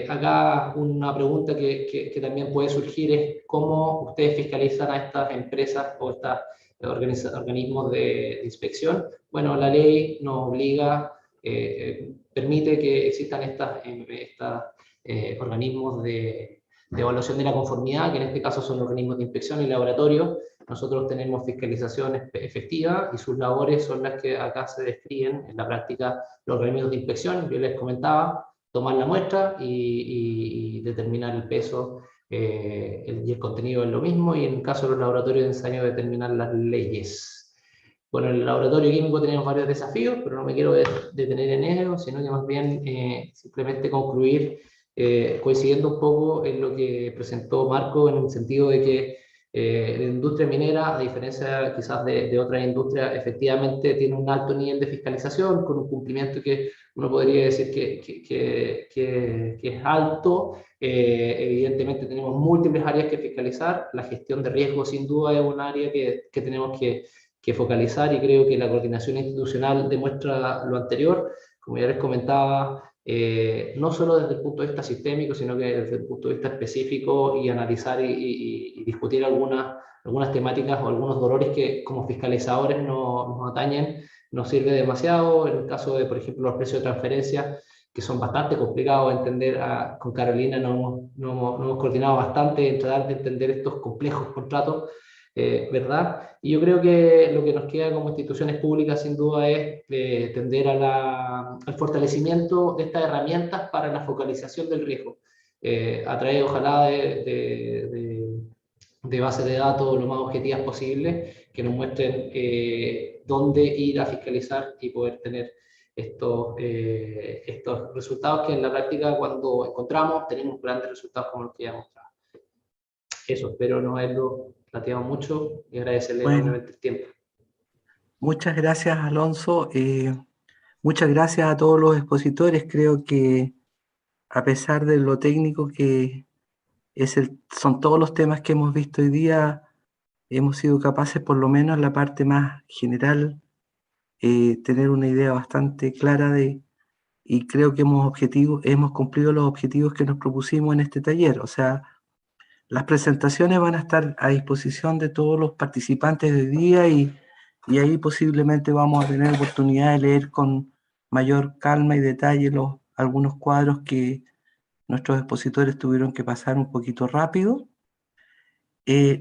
acá una pregunta que también puede surgir es cómo ustedes fiscalizan a estas empresas o estos organismos de inspección. Bueno, la ley nos obliga, permite que existan estos organismos de evaluación de la conformidad, que en este caso son organismos de inspección y laboratorio. Nosotros tenemos fiscalización efectiva y sus labores son las que acá se describen en la práctica los organismos de inspección. Yo les comentaba, tomar la muestra y determinar el peso y el contenido es lo mismo, y en el caso de los laboratorios de ensayo determinar las leyes. Bueno, en el laboratorio químico tenemos varios desafíos, pero no me quiero detener en ello, sino que más bien simplemente concluir coincidiendo un poco en lo que presentó Marco, en el sentido de que la industria minera, a diferencia quizás de otras industrias, efectivamente tiene un alto nivel de fiscalización, con un cumplimiento que uno podría decir que es alto. Evidentemente tenemos múltiples áreas que fiscalizar. La gestión de riesgos sin duda es un área que tenemos que focalizar, y creo que la coordinación institucional demuestra lo anterior. Como ya les comentaba, no solo desde el punto de vista sistémico, sino que desde el punto de vista específico, y analizar y discutir algunas temáticas o algunos dolores que como fiscalizadores nos atañen, nos sirve demasiado. En el caso de, por ejemplo, los precios de transferencia, que son bastante complicados de entender, con Carolina nos hemos coordinado bastante en tratar de entender estos complejos contratos, ¿verdad? Y yo creo que lo que nos queda como instituciones públicas sin duda es tender al fortalecimiento de estas herramientas para la focalización del riesgo, a través ojalá de bases de datos lo más objetivas posible, que nos muestren dónde ir a fiscalizar y poder tener estos resultados que en la práctica, cuando encontramos, tenemos grandes resultados como los que ya mostrado. Eso, espero no haberlo plateado mucho y agradecerle enormemente el tiempo. Muchas gracias, Alonso. Muchas gracias a todos los expositores. Creo que a pesar de lo técnico que son todos los temas que hemos visto hoy día, hemos sido capaces, por lo menos en la parte más general, tener una idea bastante clara y creo que hemos cumplido los objetivos que nos propusimos en este taller. O sea, las presentaciones van a estar a disposición de todos los participantes de hoy día, y ahí posiblemente vamos a tener oportunidad de leer con mayor calma y detalle algunos cuadros que nuestros expositores tuvieron que pasar un poquito rápido.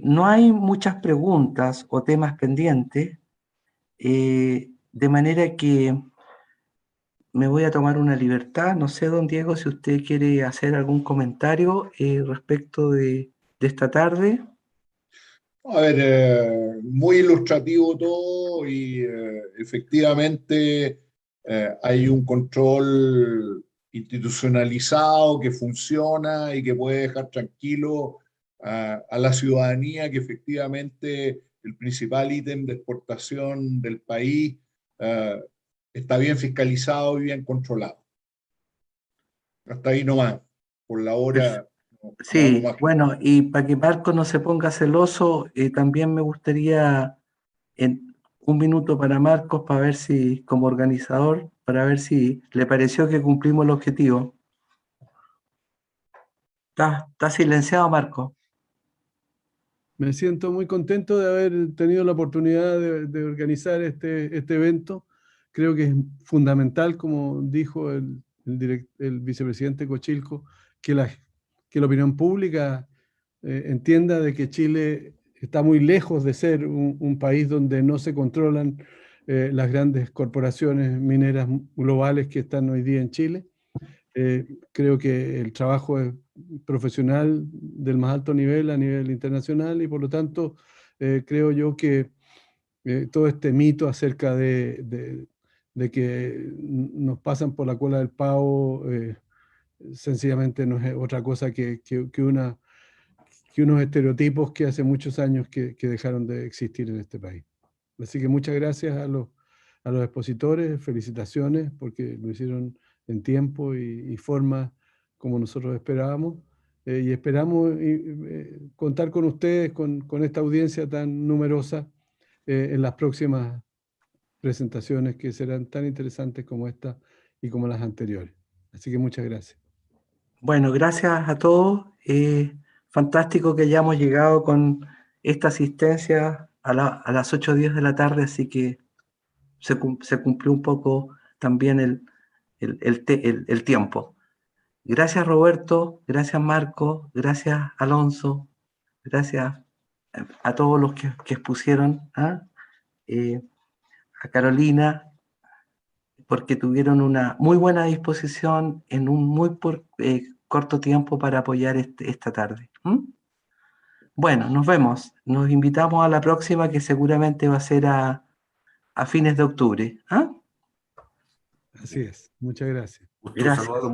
No hay muchas preguntas o temas pendientes, de manera que me voy a tomar una libertad. No sé, don Diego, si usted quiere hacer algún comentario respecto de esta tarde. A ver, muy ilustrativo todo, y efectivamente hay un control institucionalizado que funciona y que puede dejar tranquilo a la ciudadanía que efectivamente el principal ítem de exportación del país está bien fiscalizado y bien controlado. Hasta ahí nomás, por la hora. Sí, bueno, y para que Marco no se ponga celoso, también me gustaría un minuto para Marcos, para ver si, como organizador, para ver si le pareció que cumplimos el objetivo. Está silenciado, Marco. Me siento muy contento de haber tenido la oportunidad de organizar este evento. Creo que es fundamental, como dijo el vicepresidente Cochilco, que la opinión pública entienda de que Chile está muy lejos de ser un país donde no se controlan las grandes corporaciones mineras globales que están hoy día en Chile. Creo que el trabajo es profesional del más alto nivel a nivel internacional y por lo tanto creo yo que todo este mito acerca de que nos pasan por la cola del pavo sencillamente no es otra cosa que unos estereotipos que hace muchos años que dejaron de existir en este país. Así que muchas gracias a los expositores, felicitaciones porque lo hicieron en tiempo y forma como nosotros esperábamos. Y esperamos contar con ustedes, con esta audiencia tan numerosa en las próximas presentaciones que serán tan interesantes como esta y como las anteriores. Así que muchas gracias. Bueno, gracias a todos. Fantástico que hayamos llegado con esta asistencia a las 8:10 de la tarde, así que se cumplió un poco también el tiempo. Gracias Roberto, gracias Marco, gracias Alonso, gracias a todos los que expusieron, a Carolina, porque tuvieron una muy buena disposición en un muy corto tiempo para apoyar esta tarde. Bueno, nos vemos. Nos invitamos a la próxima que seguramente va a ser a fines de octubre. Así es. Muchas gracias. Gracias. Saludos,